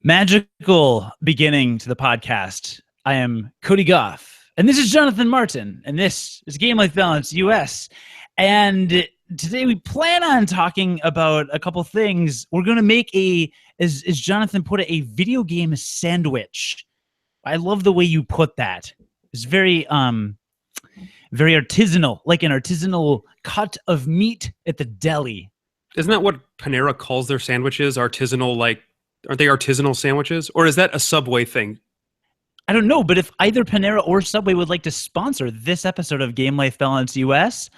Magical beginning to the podcast. I am Cody Goff, and this is Jonathan Martin, and this is Game Life Balance US. And today we plan on talking about a couple things. We're going to make as Jonathan put it, a video game sandwich. I love the way you put that. It's very artisanal, like an artisanal cut of meat at the deli. Isn't that what Panera calls their sandwiches? Artisanal, aren't they artisanal sandwiches? Or is that a Subway thing? I don't know, but if either Panera or Subway would like to sponsor this episode of Game Life Balance US,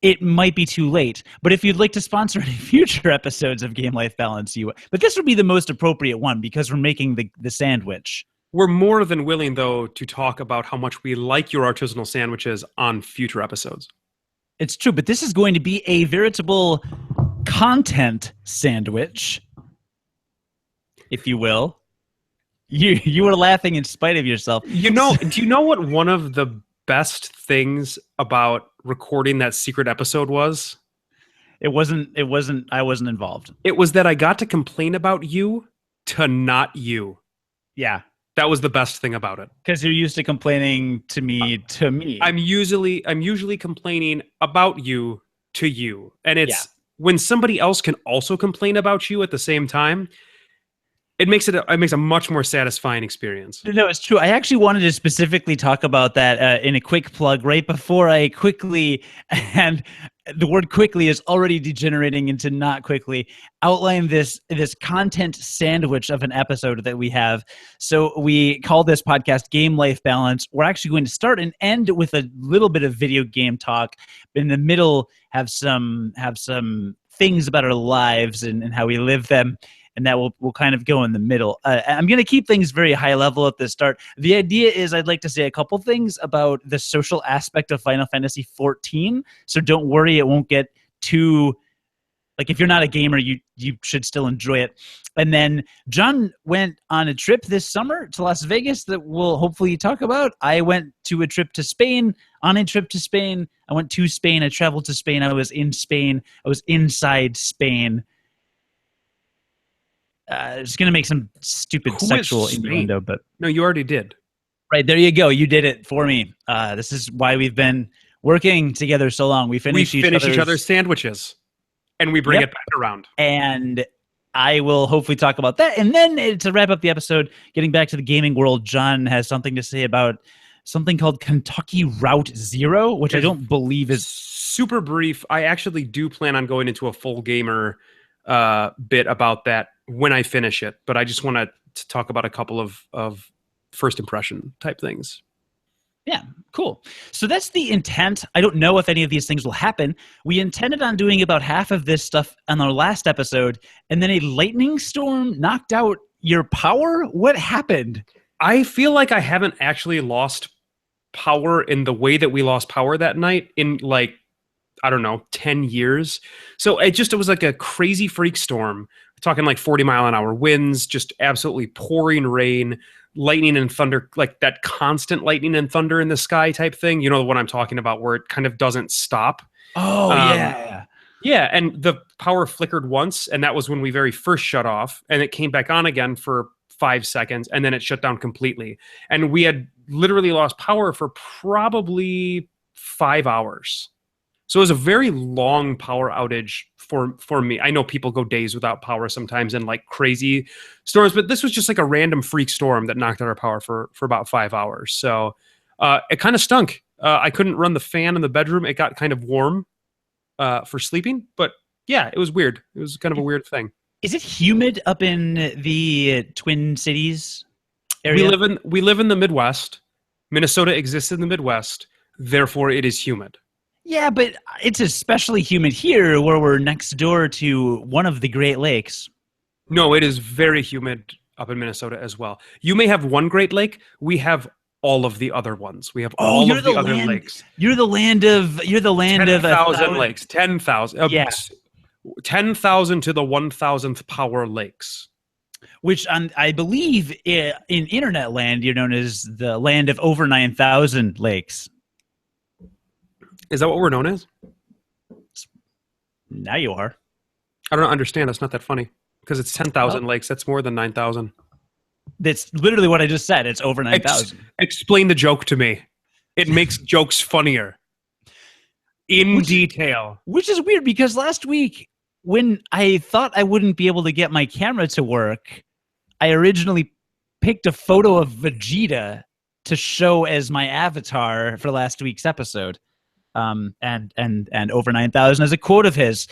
it might be too late. But if you'd like to sponsor any future episodes of Game Life Balance US, but this would be the most appropriate one because we're making the sandwich. We're more than willing, though, to talk about how much we like your artisanal sandwiches on future episodes. It's true, but this is going to be a veritable content sandwich, if you will. You were laughing in spite of yourself. Do you know what one of the best things about recording that secret episode was? I wasn't involved. It was that I got to complain about you to not you. Yeah. That was the best thing about it. Because you're used to complaining to me. I'm usually complaining about you to you. And it's when somebody else can also complain about you at the same time, it makes a much more satisfying experience. No, it's true. I actually wanted to specifically talk about that in a quick plug right before I quickly, and the word quickly is already degenerating into not quickly, outline this content sandwich of an episode that we have. So we call this podcast Game Life Balance. We're actually going to start and end with a little bit of video game talk. In the middle, have some things about our lives and how we live them. And that will kind of go in the middle. I'm going to keep things very high level at the start. The idea is I'd like to say a couple things about the social aspect of Final Fantasy XIV. So don't worry, it won't get too... Like, if you're not a gamer, you should still enjoy it. And then John went on a trip this summer to Las Vegas that we'll hopefully talk about. I went to a trip to Spain. On a trip to Spain, I went to Spain. I traveled to Spain. I was in Spain. I was inside Spain. Just going to make some stupid sexual innuendo, but... No, you already did. Right, there you go. You did it for me. This is why we've been working together so long. We finish each other's sandwiches, and we bring it back around. And I will hopefully talk about that. And then to wrap up the episode, getting back to the gaming world, John has something to say about something called Kentucky Route Zero, which I don't believe is... Super brief. I actually do plan on going into a full gamer bit about that when I finish it, but I just want to talk about a couple of first impression type things. Yeah, cool. So that's the intent. I don't know if any of these things will happen. We intended on doing about half of this stuff on our last episode, and then a lightning storm knocked out your power? What happened? I feel like I haven't actually lost power in the way that we lost power that night in 10 years. So it was like a crazy freak storm. We're talking like 40-mile-an-hour winds, just absolutely pouring rain, lightning and thunder, like that constant lightning and thunder in the sky type thing. You know what I'm talking about, where it kind of doesn't stop. Oh, yeah. Yeah, and the power flickered once, and that was when we very first shut off, and it came back on again for 5 seconds, and then it shut down completely. And we had literally lost power for probably 5 hours. So it was a very long power outage for me. I know people go days without power sometimes in like crazy storms, but this was just like a random freak storm that knocked out our power for about 5 hours. So it kind of stunk. I couldn't run the fan in the bedroom. It got kind of warm for sleeping, but yeah, it was weird. It was kind of a weird thing. Is it humid up in the Twin Cities area? We live in the Midwest. Minnesota exists in the Midwest. Therefore, it is humid. Yeah, but it's especially humid here where we're next door to one of the Great Lakes. No, it is very humid up in Minnesota as well. You may have one Great Lake. We have all of the other ones. We have all of the other lakes. You're the land of 10,000 lakes. 10,000. Yes. 10,000 to the 1,000th power lakes. Which I believe in internet land, you're known as the land of over 9,000 lakes. Is that what we're known as? Now you are. I don't understand. That's not that funny. Because it's 10,000 likes. That's more than 9,000. That's literally what I just said. It's over 9,000. Explain the joke to me. It makes jokes funnier. In detail. Which is weird because last week, when I thought I wouldn't be able to get my camera to work, I originally picked a photo of Vegeta to show as my avatar for last week's episode. And over 9,000 as a quote of his.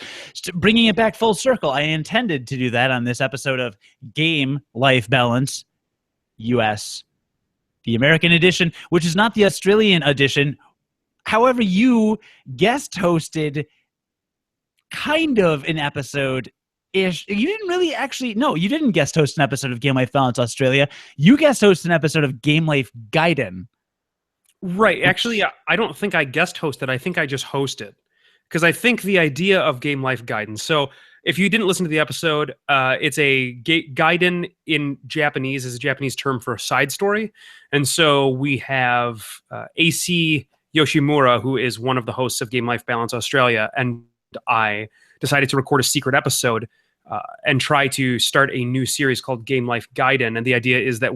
Bringing it back full circle, I intended to do that on this episode of Game Life Balance US, the American edition, which is not the Australian edition. However, you guest hosted kind of an episode-ish. You didn't really actually... No, you didn't guest host an episode of Game Life Balance Australia. You guest hosted an episode of Game Life Gaiden. Right. Actually, I don't think I guest hosted. I think I just hosted. Because I think the idea of Game Life Gaiden... So if you didn't listen to the episode, it's a Gaiden in Japanese is a Japanese term for a side story. And so we have AC Yoshimura, who is one of the hosts of Game Life Balance Australia, and I decided to record a secret episode and try to start a new series called Game Life Gaiden. And the idea is that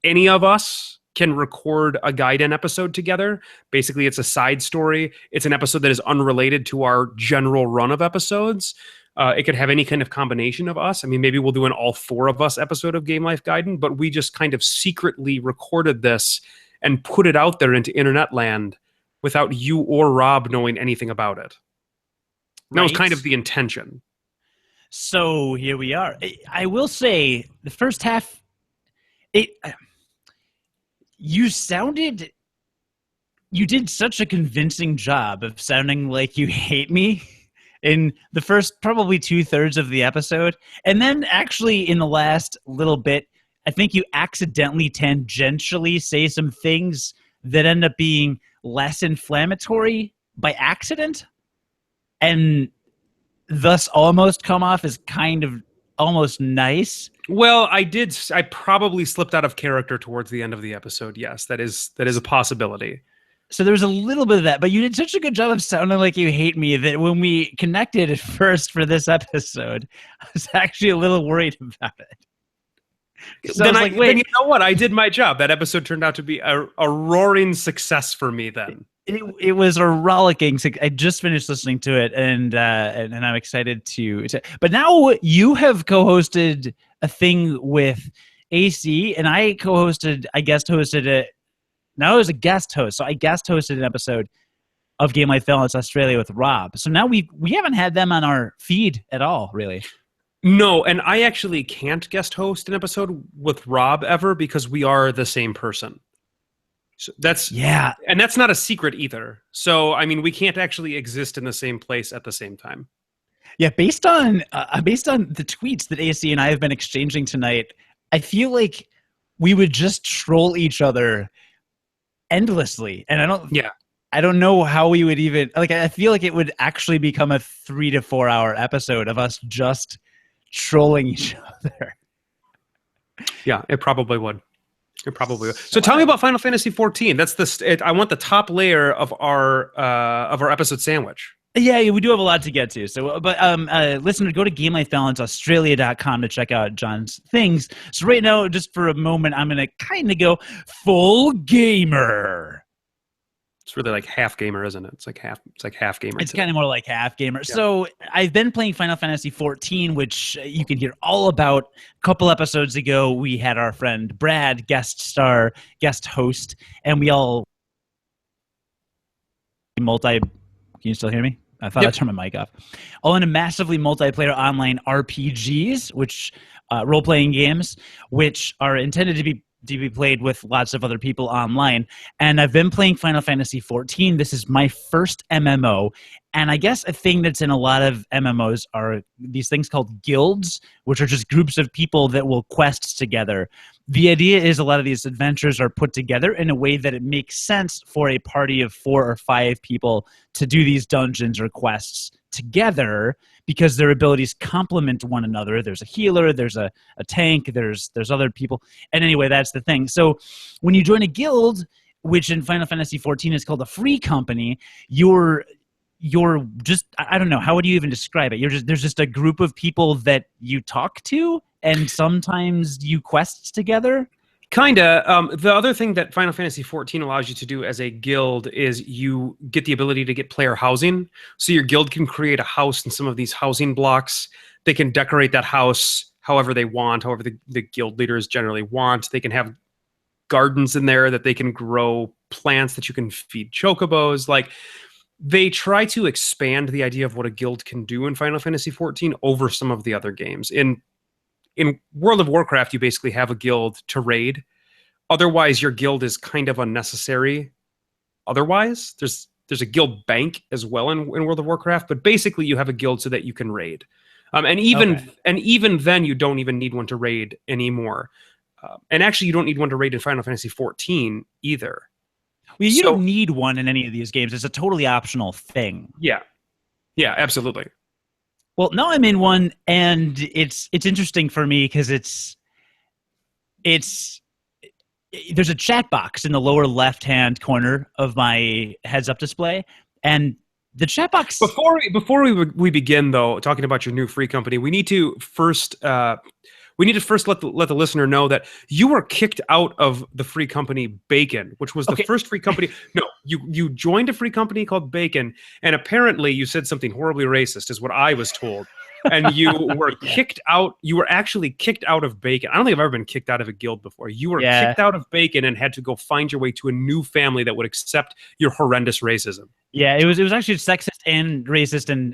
any of us can record a Gaiden episode together. Basically, it's a side story. It's an episode that is unrelated to our general run of episodes. It could have any kind of combination of us. I mean, maybe we'll do an all four of us episode of Game Life Gaiden, but we just kind of secretly recorded this and put it out there into internet land without you or Rob knowing anything about it. That was kind of the intention. So here we are. I will say the first half, you did such a convincing job of sounding like you hate me in the first probably 2/3 of the episode. And then actually in the last little bit, I think you accidentally tangentially say some things that end up being less inflammatory by accident and thus almost come off as kind of almost nice. Well, I probably slipped out of character towards the end of the episode. Yes, that is a possibility. So there was a little bit of that, but you did such a good job of sounding like you hate me that when we connected at first for this episode, I was actually a little worried about it. So then then you know what? I did my job. That episode turned out to be a roaring success for me then. It was a rollicking. I just finished listening to it, and I'm excited to. But now you have co-hosted a thing with AC, and I guest hosted it. Now I was a guest host, so I guest hosted an episode of Game Life Balance Australia with Rob. So now we haven't had them on our feed at all, really. No, and I actually can't guest host an episode with Rob ever because we are the same person. So and that's not a secret either. So I mean, we can't actually exist in the same place at the same time. Yeah, based on the tweets that AC and I have been exchanging tonight, I feel like we would just troll each other endlessly, and I don't know how we would even I feel like it would actually become a 3 to 4 hour episode of us just trolling each other. Yeah, it probably would. It probably would. So tell me about Final Fantasy XIV. That's I want the top layer of our episode sandwich. Yeah, we do have a lot to get to. So, but listener, go to GameLifeBalanceAustralia.com to check out Jon's things. So right now, just for a moment, I'm gonna kind of go full gamer. It's really like half gamer, isn't it? It's like half gamer. It's kind of more like half gamer. Yeah. So I've been playing Final Fantasy XIV, which you can hear all about. A couple episodes ago, we had our friend Brad guest host, and we all Can you still hear me? I thought I turned my mic off. All in a massively multiplayer online RPGs, which role-playing games, which are intended to be played with lots of other people online. And I've been playing Final Fantasy XIV. This is my first MMO. And I guess a thing that's in a lot of MMOs are these things called guilds, which are just groups of people that will quest together. The idea is a lot of these adventures are put together in a way that it makes sense for a party of 4 or 5 people to do these dungeons or quests together because their abilities complement one another. There's a healer, there's a tank, there's other people. And anyway, that's the thing. So when you join a guild, which in Final Fantasy XIV is called a free company, you're you're just, I don't know, how would you even describe it? There's just a group of people that you talk to, and sometimes you quest together. Kinda. The other thing that Final Fantasy XIV allows you to do as a guild is you get the ability to get player housing. So your guild can create a house in some of these housing blocks. They can decorate that house however they want, however the guild leaders generally want. They can have gardens in there that they can grow plants that you can feed chocobos. Like, they try to expand the idea of what a guild can do in Final Fantasy XIV over some of the other games. In World of Warcraft, you basically have a guild to raid. Otherwise, your guild is kind of unnecessary. Otherwise, there's a guild bank as well in World of Warcraft, but basically you have a guild so that you can raid. And even then, you don't even need one to raid anymore. And actually, you don't need one to raid in Final Fantasy XIV either. Well, you don't need one in any of these games. It's a totally optional thing. Yeah, absolutely. Well, now I'm in one, and it's interesting for me because there's a chat box in the lower left-hand corner of my heads-up display, and the chat box. Before we begin, though, talking about your new free company, we need to first let the listener know that you were kicked out of the free company Bacon, which was the first free company. No, you joined a free company called Bacon, and apparently you said something horribly racist, is what I was told. And you were kicked out. You were actually kicked out of Bacon. I don't think I've ever been kicked out of a guild before. You were kicked out of Bacon and had to go find your way to a new family that would accept your horrendous racism. Yeah, it was actually sexist and racist and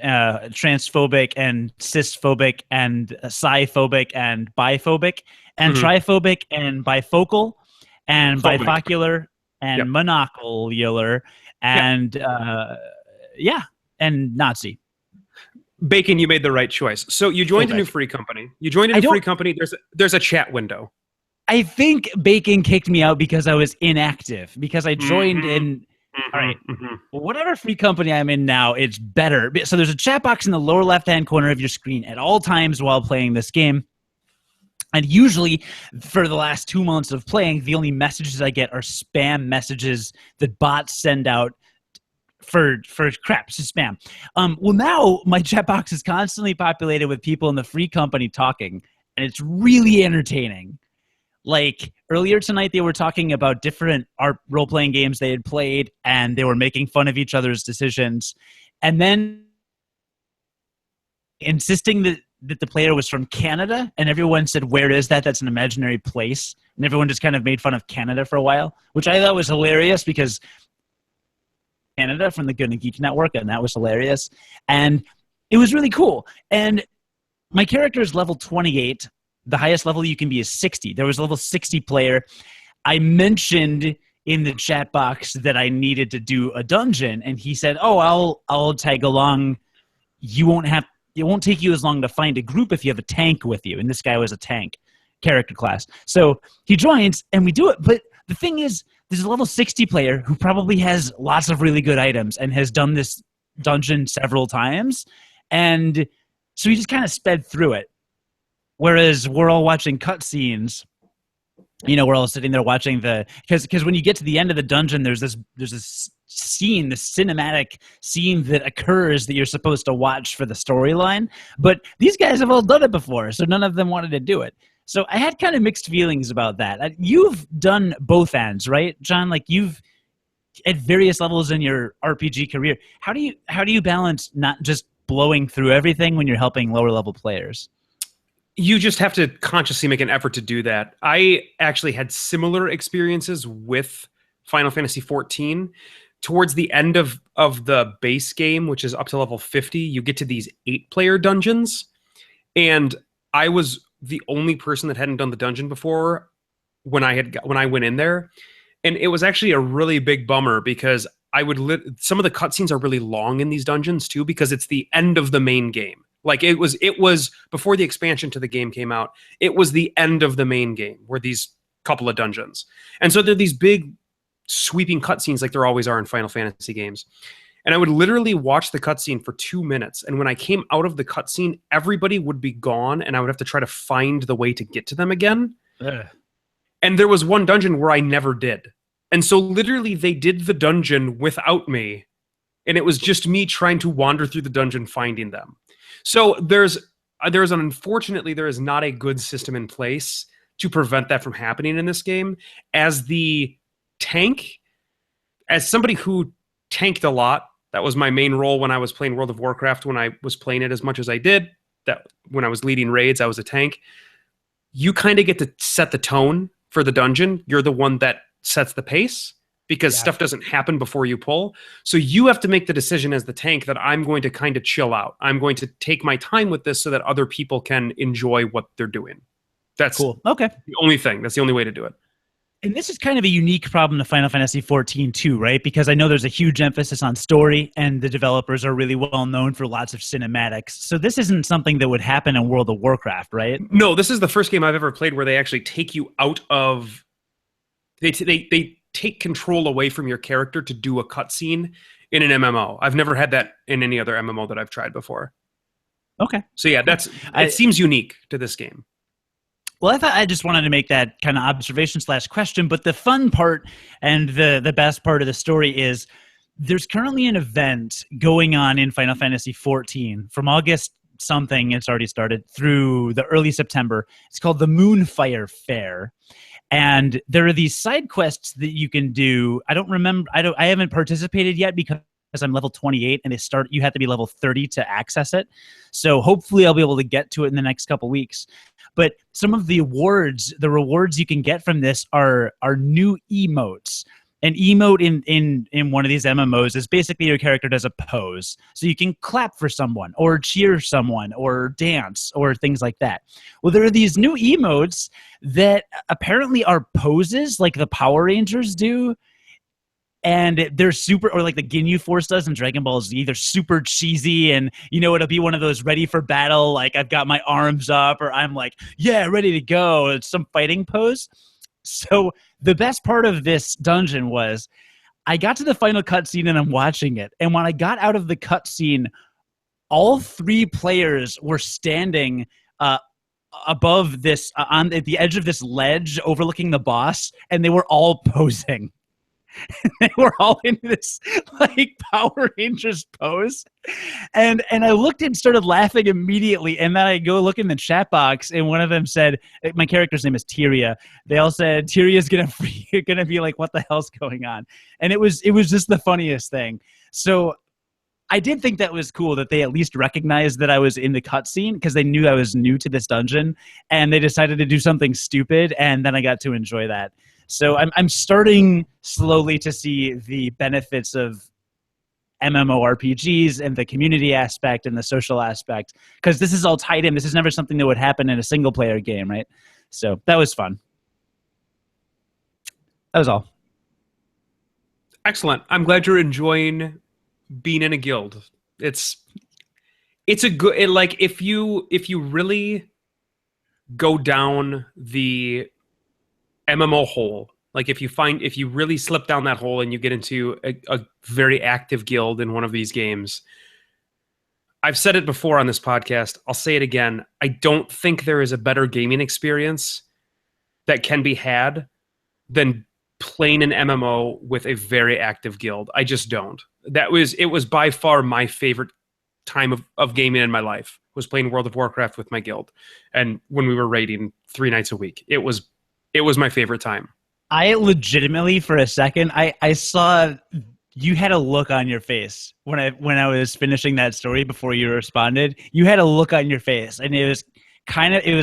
transphobic and cisphobic and sci-phobic and biphobic and triphobic and bifocal and bifocular and monocular and and Nazi. Bacon, you made the right choice. So you joined a new free company. There's a chat window. I think Bacon kicked me out because I was inactive, because I joined in. All right. Well, whatever free company I'm in now, it's better. So there's a chat box in the lower left-hand corner of your screen at all times while playing this game. And usually, for the last 2 months of playing, the only messages I get are spam messages that bots send out for crap. It's just spam. Well, now my chat box is constantly populated with people in the free company talking, and it's really entertaining. Like, earlier tonight, they were talking about different role-playing games they had played, and they were making fun of each other's decisions. And then insisting that the player was from Canada, and everyone said, "Where is that? That's an imaginary place." And everyone just kind of made fun of Canada for a while, which I thought was hilarious because Canada from the Good and Geek Network, and that was hilarious. And it was really cool. And my character is level 28. The highest level you can be is 60. There was a level 60 player. I mentioned in the chat box that I needed to do a dungeon, and he said, "Oh, I'll tag along. It won't take you as long to find a group if you have a tank with you." And this guy was a tank character class. So he joins, and we do it. But the thing is, there's a level 60 player who probably has lots of really good items and has done this dungeon several times. And so he just kind of sped through it. Whereas we're all watching cutscenes, we're all sitting there watching because when you get to the end of the dungeon, there's this scene, this cinematic scene that occurs that you're supposed to watch for the storyline. But these guys have all done it before, so none of them wanted to do it. So I had kind of mixed feelings about that. You've done both ends, right, John? Like, you've at various levels in your RPG career. How do you balance not just blowing through everything when you're helping lower level players? You just have to consciously make an effort to do that. I actually had similar experiences with Final Fantasy XIV. Towards the end of the base game, which is up to level 50, you get to these 8-player dungeons. And I was the only person that hadn't done the dungeon before when I went in there. And it was actually a really big bummer because some of the cutscenes are really long in these dungeons too, because it's the end of the main game. Like, it was before the expansion to the game came out. It was the end of the main game, were these couple of dungeons. And so they're these big sweeping cutscenes like there always are in Final Fantasy games. And I would literally watch the cutscene for 2 minutes. And when I came out of the cutscene, everybody would be gone, and I would have to try to find the way to get to them again. Ugh. And there was one dungeon where I never did. And so literally they did the dungeon without me. and it was just me trying to wander through the dungeon finding them. So unfortunately there is not a good system in place to prevent that from happening in this game. As the tank, as somebody who tanked a lot, that was my main role when I was playing World of Warcraft, when I was playing it as much as I did, that when I was leading raids, I was a tank. You kind of get to set the tone for the dungeon. You're the one that sets the pace, because stuff doesn't happen before you pull. So you have to make the decision as the tank that I'm going to kind of chill out. I'm going to take my time with this so that other people can enjoy what they're doing. That's cool. Okay. The only thing. That's the only way to do it. And this is kind of a unique problem to Final Fantasy XIV too, right? Because I know there's a huge emphasis on story, and the developers are really well known for lots of cinematics. So this isn't something that would happen in World of Warcraft, right? No, this is the first game I've ever played where they actually take you out of... They take control away from your character to do a cutscene in an MMO. I've never had that in any other MMO that I've tried before. Okay. So yeah, it seems unique to this game. Well, I just wanted to make that kind of observation / question, but the fun part and the best part of the story is there's currently an event going on in Final Fantasy XIV from August something, it's already started, through the early September. It's called the Moonfire Fair. And there are these side quests that you can do. I haven't participated yet because I'm level 28 and you have to be level 30 to access it. So hopefully I'll be able to get to it in the next couple weeks. But some of the rewards you can get from this are new emotes. An emote in one of these MMOs is basically your character does a pose. So you can clap for someone or cheer someone or dance or things like that. Well, there are these new emotes that apparently are poses like the Power Rangers do. And they're super, or like the Ginyu Force does in Dragon Ball Z. They're super cheesy, and it'll be one of those ready for battle, like I've got my arms up, or I'm like, yeah, ready to go. It's some fighting pose. So the best part of this dungeon was I got to the final cutscene and I'm watching it. And when I got out of the cutscene, all 3 players were standing above this, at the edge of this ledge overlooking the boss, and they were all posing. They were all in this like Power Rangers pose, and I looked and started laughing immediately. And then I go look in the chat box, and one of them said, my character's name is Tyria. They all said Tyria's gonna be like, what the hell's going on? And it was just the funniest thing. So I did think that was cool that they at least recognized that I was in the cutscene, because they knew I was new to this dungeon, and they decided to do something stupid, and then I got to enjoy that. So I'm starting slowly to see the benefits of MMORPGs and the community aspect and the social aspect, because this is all tied in. This is never something that would happen in a single player game, right? So that was fun. That was all. Excellent. I'm glad you're enjoying being in a guild. It's a good, if you really go down the MMO hole, like if you really slip down that hole and you get into a very active guild in one of these games, I've said it before on this podcast, I'll say it again, I don't think there is a better gaming experience that can be had than playing an MMO with a very active guild. I just don't. It was by far my favorite time of gaming in my life, was playing World of Warcraft with my guild. And when we were raiding 3 nights a week, it was my favorite time. I legitimately, for a second, I saw you had a look on your face when I was finishing that story before you responded. You had a look on your face, and it was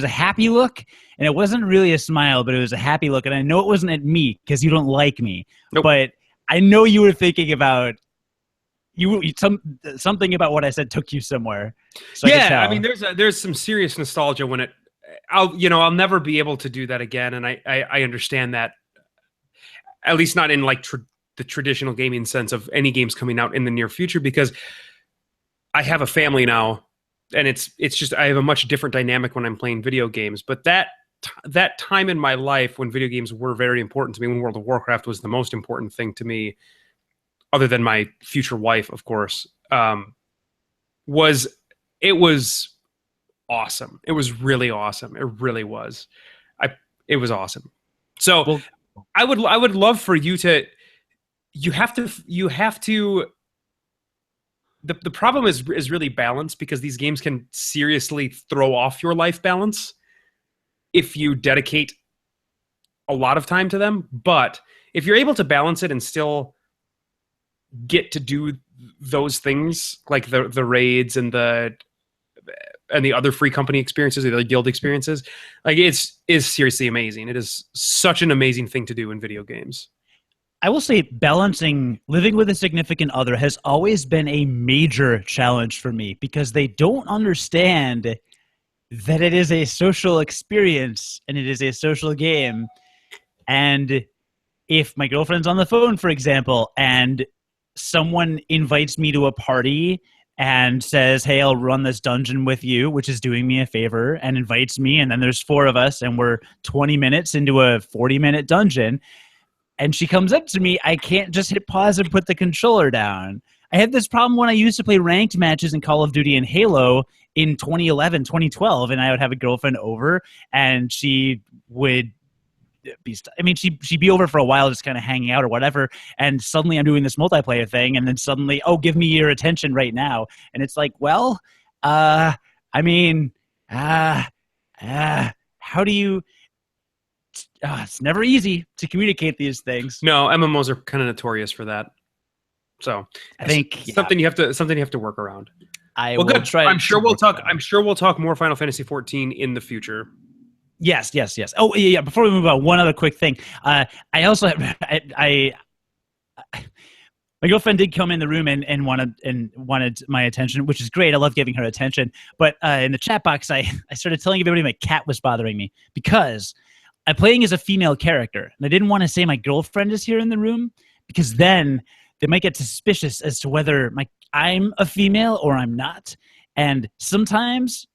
a happy look, and it wasn't really a smile, but it was a happy look. And I know it wasn't at me, because you don't like me. Nope. But I know you were thinking about something about what I said took you somewhere. So yeah, I mean, there's some serious nostalgia when I'll never be able to do that again, and I understand that, at least not in like the traditional gaming sense of any games coming out in the near future, because I have a family now, and it's just I have a much different dynamic when I'm playing video games. But that time in my life when video games were very important to me, when World of Warcraft was the most important thing to me, other than my future wife, of course, was awesome. It was really awesome. It really was. It was awesome. So well, I would love for you to. You have to the problem is really balance, because these games can seriously throw off your life balance if you dedicate a lot of time to them. But if you're able to balance it and still get to do those things, like the raids and the other free company experiences, or the guild experiences, like is seriously amazing. It is such an amazing thing to do in video games. I will say balancing living with a significant other has always been a major challenge for me, because they don't understand that it is a social experience and it is a social game. And if my girlfriend's on the phone, for example, and someone invites me to a party and says, hey, I'll run this dungeon with you, which is doing me a favor, and invites me, and then there's 4 of us and we're 20 minutes into a 40-minute dungeon, and she comes up to me, I can't just hit pause and put the controller down. I had this problem when I used to play ranked matches in Call of Duty and Halo in 2011, 2012, and I would have a girlfriend over, and she would she'd be over for a while just kind of hanging out or whatever, and suddenly I'm doing this multiplayer thing, and then suddenly, oh, give me your attention right now. And it's like, well, how do you... it's never easy to communicate these things. No, MMOs are kind of notorious for that. So I think something you have to work around. I will try. I'm sure we'll talk more Final Fantasy XIV in the future. Yes. Oh, yeah. Before we move on, one other quick thing. I also my girlfriend did come in the room and wanted my attention, which is great. I love giving her attention. But in the chat box, I started telling everybody my cat was bothering me, because I'm playing as a female character, and I didn't want to say my girlfriend is here in the room, because then they might get suspicious as to whether I'm a female or I'm not. And sometimes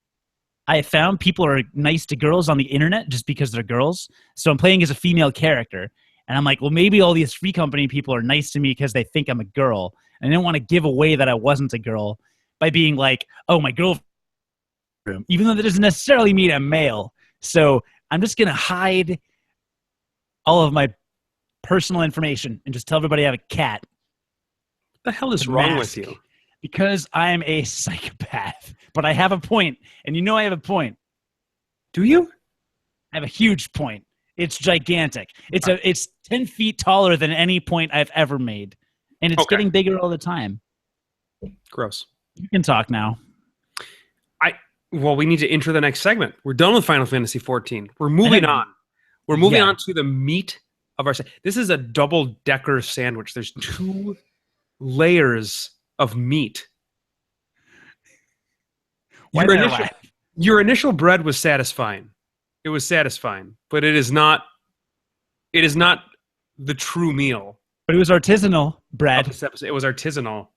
I found people are nice to girls on the internet just because they're girls. So I'm playing as a female character, and I'm like, well, maybe all these free company people are nice to me because they think I'm a girl. And I didn't want to give away that I wasn't a girl by being like, oh, my girlfriend, even though that doesn't necessarily mean I'm male. So I'm just going to hide all of my personal information and just tell everybody I have a cat. What the hell is wrong with you? Because I'm a psychopath. But I have a point, and you know I have a point. Do you? I have a huge point. It's gigantic. It's 10 feet taller than any point I've ever made. And it's getting bigger all the time. Gross. You can talk now. Well, we need to enter the next segment. We're done with Final Fantasy XIV. We're moving on. We're moving on to the meat of our... This is a double-decker sandwich. There's 2 layers of meat. Your initial bread was satisfying. It was satisfying, but it is not the true meal. But it was artisanal bread. It was artisanal.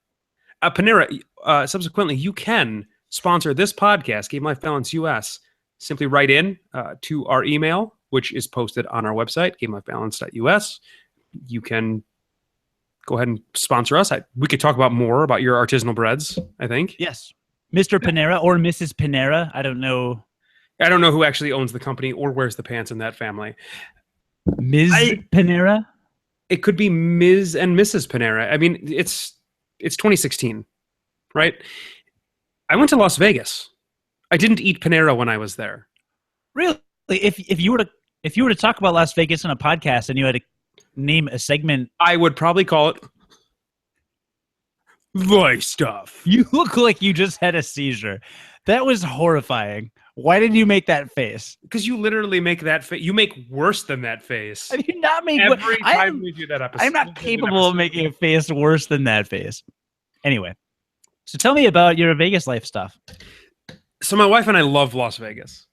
Panera, subsequently, you can sponsor this podcast, Game Life Balance US. Simply write in to our email, which is posted on our website, gamelifebalance.us. You can go ahead and sponsor us. We could talk more about your artisanal breads, I think. Yes. Mr. Panera or Mrs. Panera. I don't know. I don't know who actually owns the company or wears the pants in that family. Ms. Panera? It could be Ms. and Mrs. Panera. I mean, it's 2016, right? I went to Las Vegas. I didn't eat Panera when I was there. Really? If you were to talk about Las Vegas on a podcast and you had to name a segment, I would probably call it Vice Stuff. You look like you just had a seizure. That was horrifying. Why did you make that face? Because you literally make that face. You make worse than that face. I do not make every time we do that episode. I'm not capable of making a face worse than that face. Anyway, so tell me about your Vegas life stuff. So my wife and I love Las Vegas.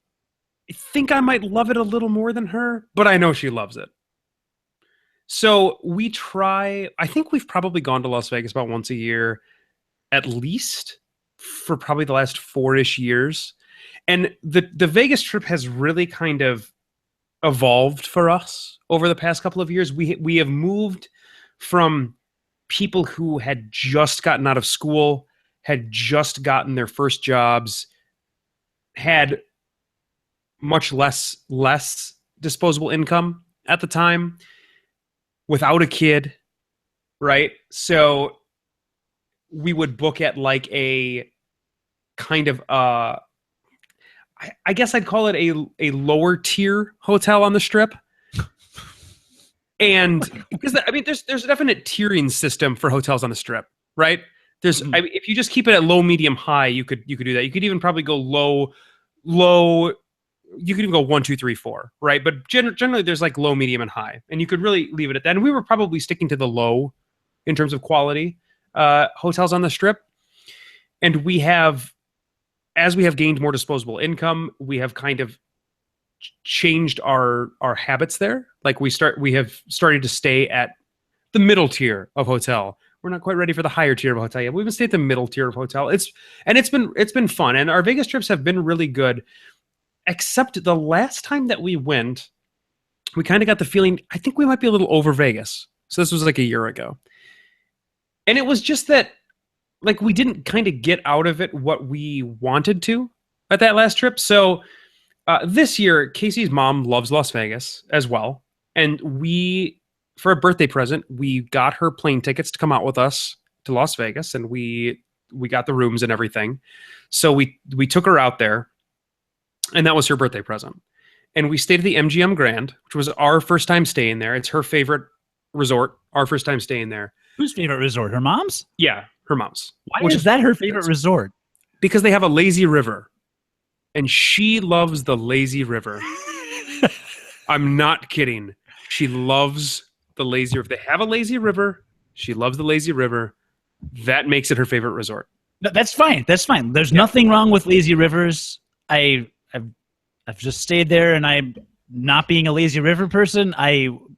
I think I might love it a little more than her, but I know she loves it. So I think we've probably gone to Las Vegas about once a year, at least for probably the last 4-ish years. And the Vegas trip has really kind of evolved for us over the past couple of years. We have moved from people who had just gotten out of school, had just gotten their first jobs, had much less disposable income at the time, without a kid, right? So we would book at like a kind of I guess I'd call it a lower tier hotel on the Strip. And because I mean, there's a definite tiering system for hotels on the Strip, right? There's if you just keep it at low, medium, high, you could do that. You could even probably go low. You could even go 1, 2, 3, 4, right? But generally, there's like low, medium, and high, and you could really leave it at that. And we were probably sticking to the low in terms of quality hotels on the Strip. And as we have gained more disposable income, we have kind of changed our habits there. Like we have started to stay at the middle tier of hotel. We're not quite ready for the higher tier of hotel yet. We've been staying at the middle tier of hotel. It's been fun, and our Vegas trips have been really good. Except the last time that we went, we kind of got the feeling I think we might be a little over Vegas. So this was like a year ago, and it was just that like we didn't kind of get out of it what we wanted to at that last trip. So this year, Casey's mom loves Las Vegas as well. And for a birthday present, we got her plane tickets to come out with us to Las Vegas. And we got the rooms and everything. So we took her out there. And that was her birthday present. And we stayed at the MGM Grand, which was our first time staying there. It's her favorite resort, our first time staying there. Whose favorite resort? Her mom's? Yeah, her mom's. Why is that her favorite resort? Because they have a lazy river. And she loves the lazy river. I'm not kidding. She loves the lazy river. They have a lazy river. She loves the lazy river. That makes it her favorite resort. No, that's fine. That's fine. There's nothing wrong with lazy rivers. I've just stayed there, and I'm not being a lazy river person.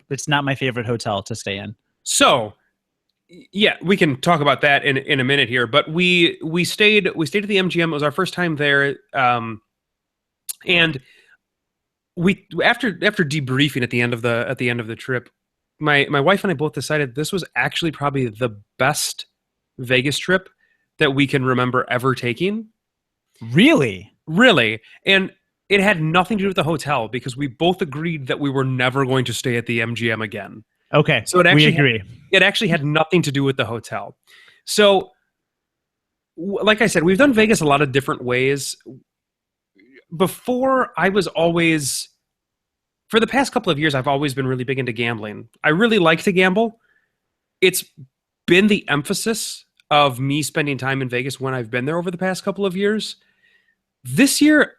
It's not my favorite hotel to stay in. So, yeah, we can talk about that in a minute here. But we stayed at the MGM. It was our first time there, and we after debriefing at the end of the trip, my wife and I both decided this was actually probably the best Vegas trip that we can remember ever taking. Really? Really. And it had nothing to do with the hotel because we both agreed that we were never going to stay at the MGM again. Okay. So we agree. It actually had nothing to do with the hotel. So, like I said, we've done Vegas a lot of different ways. Before, for the past couple of years, I've always been really big into gambling. I really like to gamble. It's been the emphasis of me spending time in Vegas when I've been there over the past couple of years. This year,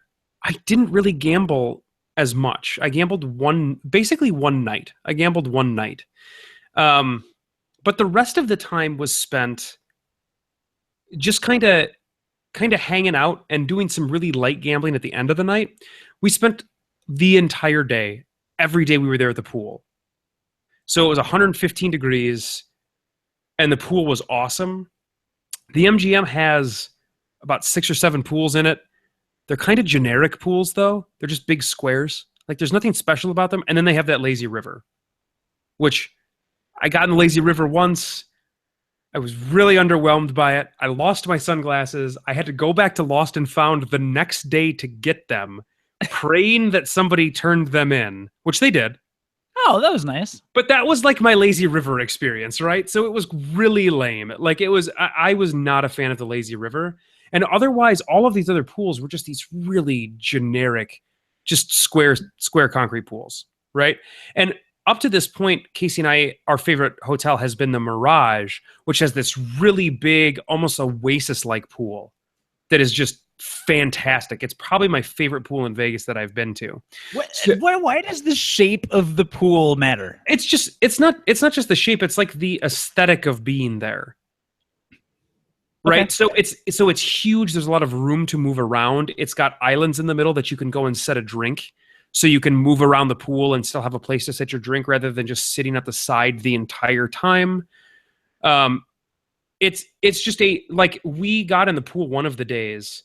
I didn't really gamble as much. I gambled basically one night. I gambled one night. But the rest of the time was spent just kind of hanging out and doing some really light gambling at the end of the night. We spent the entire day, every day we were there at the pool. So it was 115 degrees and the pool was awesome. The MGM has about 6 or 7 pools in it. They're kind of generic pools, though. They're just big squares. Like, there's nothing special about them. And then they have that lazy river, which I got in the lazy river once. I was really underwhelmed by it. I lost my sunglasses. I had to go back to Lost and Found the next day to get them, praying that somebody turned them in, which they did. Oh, that was nice. But that was like my lazy river experience, right? So it was really lame. Like, I was not a fan of the lazy river. And otherwise, all of these other pools were just these really generic, just square concrete pools, right? And up to this point, Casey and I, our favorite hotel has been the Mirage, which has this really big, almost Oasis-like pool that is just fantastic. It's probably my favorite pool in Vegas that I've been to. Why does the shape of the pool matter? It's not just the shape. It's like the aesthetic of being there. Right. Okay. So it's huge. There's a lot of room to move around. It's got islands in the middle that you can go and set a drink. So you can move around the pool and still have a place to set your drink rather than just sitting at the side the entire time. It's just we got in the pool one of the days,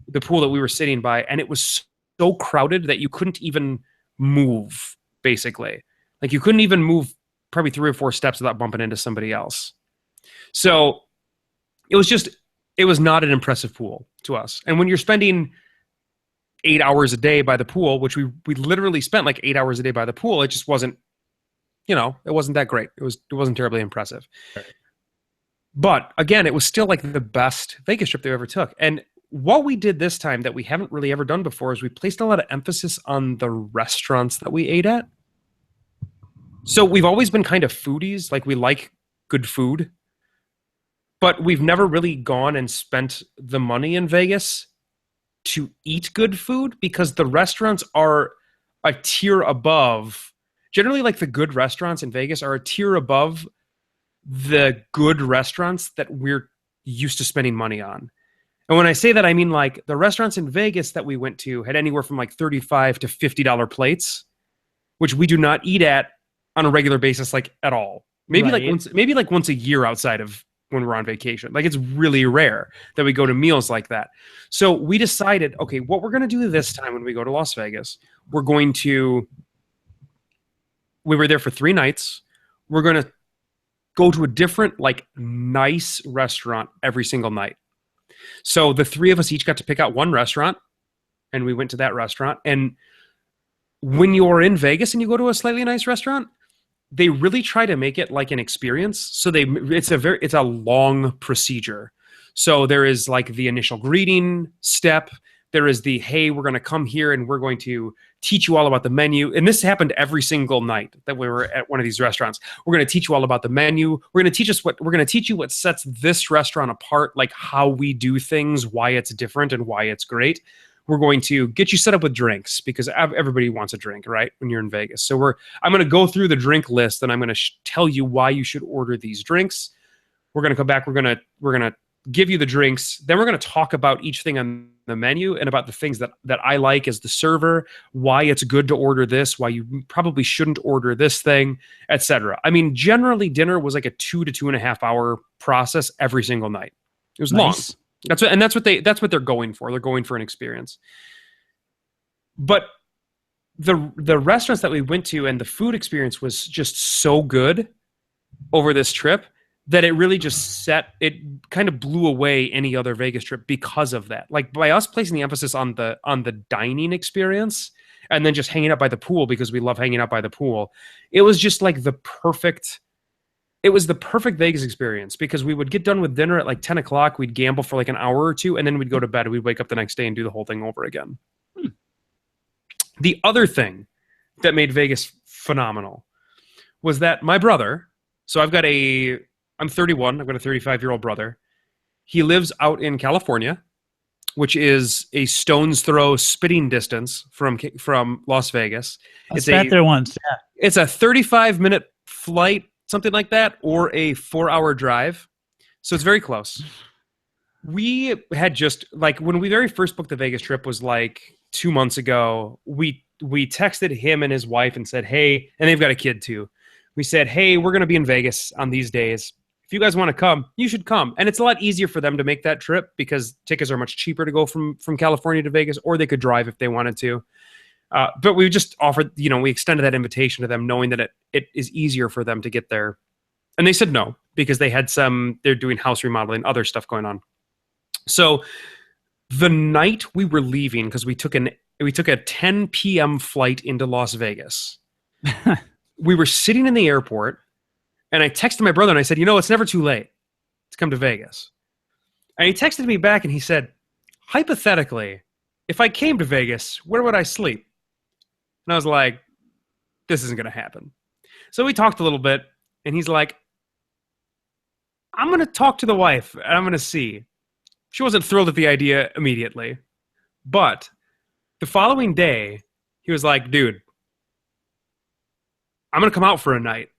the pool that we were sitting by, and it was so crowded that you couldn't even move, basically. Like, you couldn't even move probably 3 or 4 steps without bumping into somebody else. So it was not an impressive pool to us. And when you're spending 8 hours a day by the pool, which we literally spent like 8 hours a day by the pool, it just wasn't, it wasn't that great. It wasn't terribly impressive. Right. But again, it was still like the best Vegas trip they ever took. And what we did this time that we haven't really ever done before is we placed a lot of emphasis on the restaurants that we ate at. So we've always been kind of foodies, like we like good food, but we've never really gone and spent the money in Vegas to eat good food because the restaurants are a tier above. Generally, like the good restaurants in Vegas are a tier above the good restaurants that we're used to spending money on. And when I say that, I mean like the restaurants in Vegas that we went to had anywhere from like $35 to $50 plates, which we do not eat at on a regular basis, like at all. Maybe like once a year outside of when we're on vacation. Like it's really rare that we go to meals like that. So we decided, okay, what we're going to do this time when we go to Las Vegas, we were there for 3 nights. We're going to go to a different, like, nice restaurant every single night. So the 3 of us each got to pick out one restaurant, and we went to that restaurant. And when you're in Vegas and you go to a slightly nice restaurant, they really try to make it like an experience. So it's a long procedure. So there is like the initial greeting step. There is the, hey, we're going to come here and we're going to teach you all about the menu. And this happened every single night that we were at one of these restaurants. We're going to teach you all about the menu. We're going to teach you what sets this restaurant apart, like how we do things, why it's different and why it's great. We're going to get you set up with drinks because everybody wants a drink, right? When you're in Vegas. So I'm going to go through the drink list and I'm going to tell you why you should order these drinks. We're going to come back. We're going to give you the drinks. Then we're going to talk about each thing on the menu and about the things that I like as the server, why it's good to order this, why you probably shouldn't order this thing, etc. I mean, generally dinner was like a 2 to 2.5 hour process every single night. It was long. That's what they're going for. They're going for an experience. But the restaurants that we went to and the food experience was just so good over this trip that it really just kind of blew away any other Vegas trip because of that. Like by us placing the emphasis on the dining experience and then just hanging out by the pool because we love hanging out by the pool, it was just like the perfect Vegas experience because we would get done with dinner at like 10 o'clock. We'd gamble for like an hour or two and then we'd go to bed. We'd wake up the next day and do the whole thing over again. The other thing that made Vegas phenomenal was that my brother, so I'm 31. I've got a 35-year-old brother. He lives out in California, which is a stone's throw spitting distance from Las Vegas. I sat there once. Yeah. It's a 35-minute flight, something like that, or a 4-hour drive. So it's very close. We had just like when we very first booked the Vegas trip was like 2 months ago. We texted him and his wife and said, hey, and they've got a kid too. We said, hey, we're going to be in Vegas on these days. If you guys want to come, you should come. And it's a lot easier for them to make that trip because tickets are much cheaper to go from California to Vegas, or they could drive if they wanted to. But we just offered, we extended that invitation to them knowing that it is easier for them to get there. And they said no, because they're doing house remodeling, other stuff going on. So the night we were leaving, because we took a 10 p.m. flight into Las Vegas. We were sitting in the airport. And I texted my brother and I said, it's never too late to come to Vegas. And he texted me back and he said, hypothetically, if I came to Vegas, where would I sleep? And I was like, this isn't going to happen. So we talked a little bit and he's like, I'm going to talk to the wife and I'm going to see. She wasn't thrilled at the idea immediately. But the following day, he was like, dude, I'm going to come out for a night.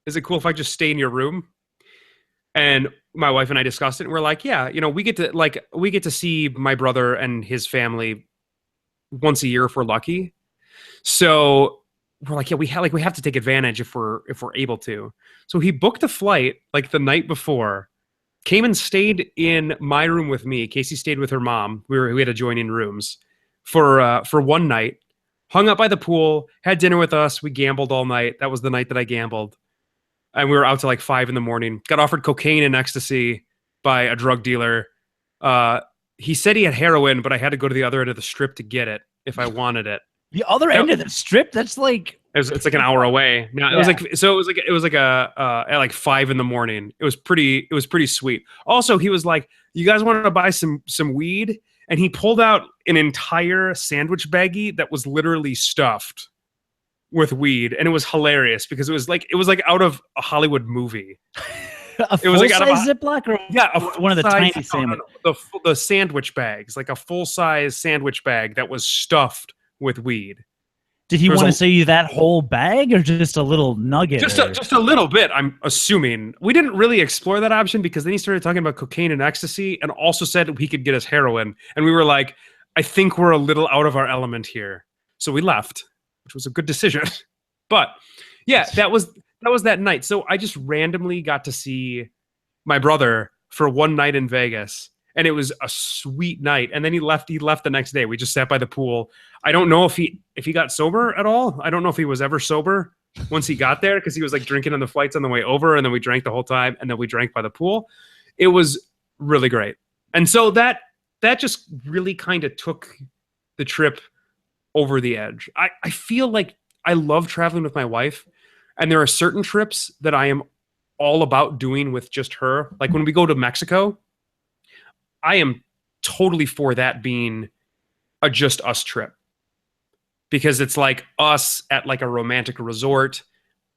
Is it cool if I just stay in your room? And my wife and I discussed it, and we're like, yeah, we get to see my brother and his family once a year if we're lucky. So we're like, yeah, we have to take advantage if we're able to. So he booked a flight like the night before, came and stayed in my room with me. Casey stayed with her mom. We had adjoining rooms for one night. Hung up by the pool, had dinner with us. We gambled all night. That was the night that I gambled. And we were out till like 5 a.m. Got offered cocaine and ecstasy by a drug dealer. He said he had heroin, but I had to go to the other end of the strip to get it if I wanted it. The other end of the strip? That's like it's like an hour away. Now it was like at like 5 a.m. It was pretty sweet. Also, he was like, "You guys want to buy some weed?" And he pulled out an entire sandwich baggie that was literally stuffed with weed, and it was hilarious because it was like out of a Hollywood movie. A full-size Ziploc, or one of the tiny sandwich? The sandwich bags, like a full-size sandwich bag that was stuffed with weed. Did he want to sell you that whole bag, or just a little nugget? Just a little bit, I'm assuming. We didn't really explore that option because then he started talking about cocaine and ecstasy and also said he could get us heroin. And we were like, I think we're a little out of our element here. So we left, which was a good decision. But yeah, that was that night. So I just randomly got to see my brother for one night in Vegas. And it was a sweet night. And then he left the next day. We just sat by the pool. I don't know if he got sober at all. I don't know if he was ever sober once he got there, because he was like drinking on the flights on the way over, and then we drank the whole time, and then we drank by the pool. It was really great. And so that just really kind of took the trip over the edge. I feel like I love traveling with my wife, and there are certain trips that I am all about doing with just her. Like when we go to Mexico, I am totally for that being a just us trip, because it's like us at like a romantic resort.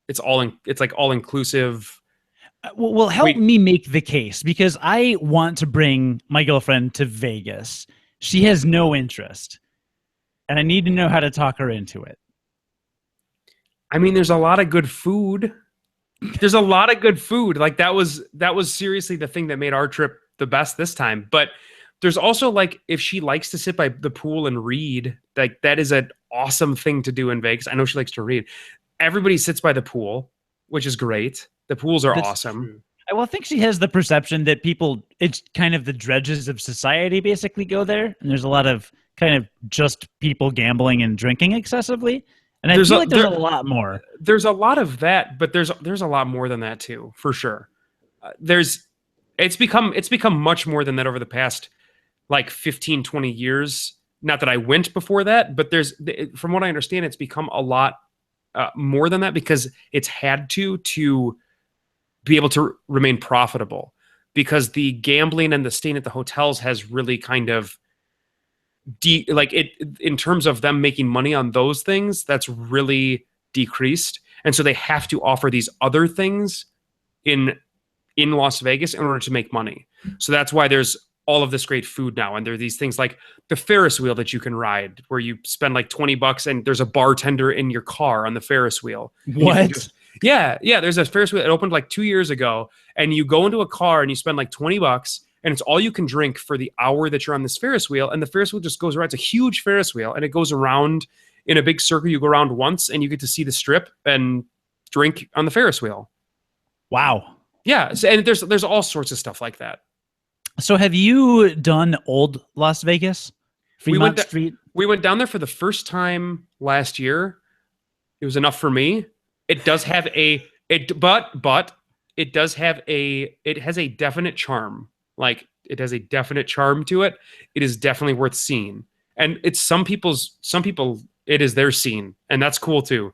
It's like all inclusive. Well, help me make the case, because I want to bring my girlfriend to Vegas. She has no interest, and I need to know how to talk her into it. I mean, there's a lot of good food. There's a lot of good food. Like that was seriously the thing that made our trip the best this time. But there's also, like, if she likes to sit by the pool and read, like that is an awesome thing to do in Vegas. I know she likes to read. Everybody sits by the pool, which is great. The pools are awesome. True. Well, I think she has the perception that it's kind of the dredges of society basically go there. And there's a lot of kind of just people gambling and drinking excessively. And I feel like there's a lot more. There's a lot of that, but there's a lot more than that too, for sure. It's become much more than that over the past like 15, 20 years. Not that I went before that, but from what I understand, it's become a lot more than that, because it's had to be able to remain profitable, because the gambling and the staying at the hotels has really kind of in terms of them making money on those things, that's really decreased. And so they have to offer these other things in Las Vegas in order to make money. So that's why there's all of this great food now. And there are these things like the Ferris wheel that you can ride, where you spend like $20 and there's a bartender in your car on the Ferris wheel. What? Yeah. There's a Ferris wheel. It opened like 2 years ago, and you go into a car and you spend like $20, and it's all you can drink for the hour that you're on this Ferris wheel. And the Ferris wheel just goes around. It's a huge Ferris wheel, and it goes around in a big circle. You go around once, and you get to see the strip and drink on the Ferris wheel. Wow. Yeah. And there's all sorts of stuff like that. So have you done old Las Vegas? Fremont Street? We went down there for the first time last year. It was enough for me. It does have it has a definite charm. Like, it has a definite charm to it. It is definitely worth seeing. And it's some people, it is their scene. And that's cool too.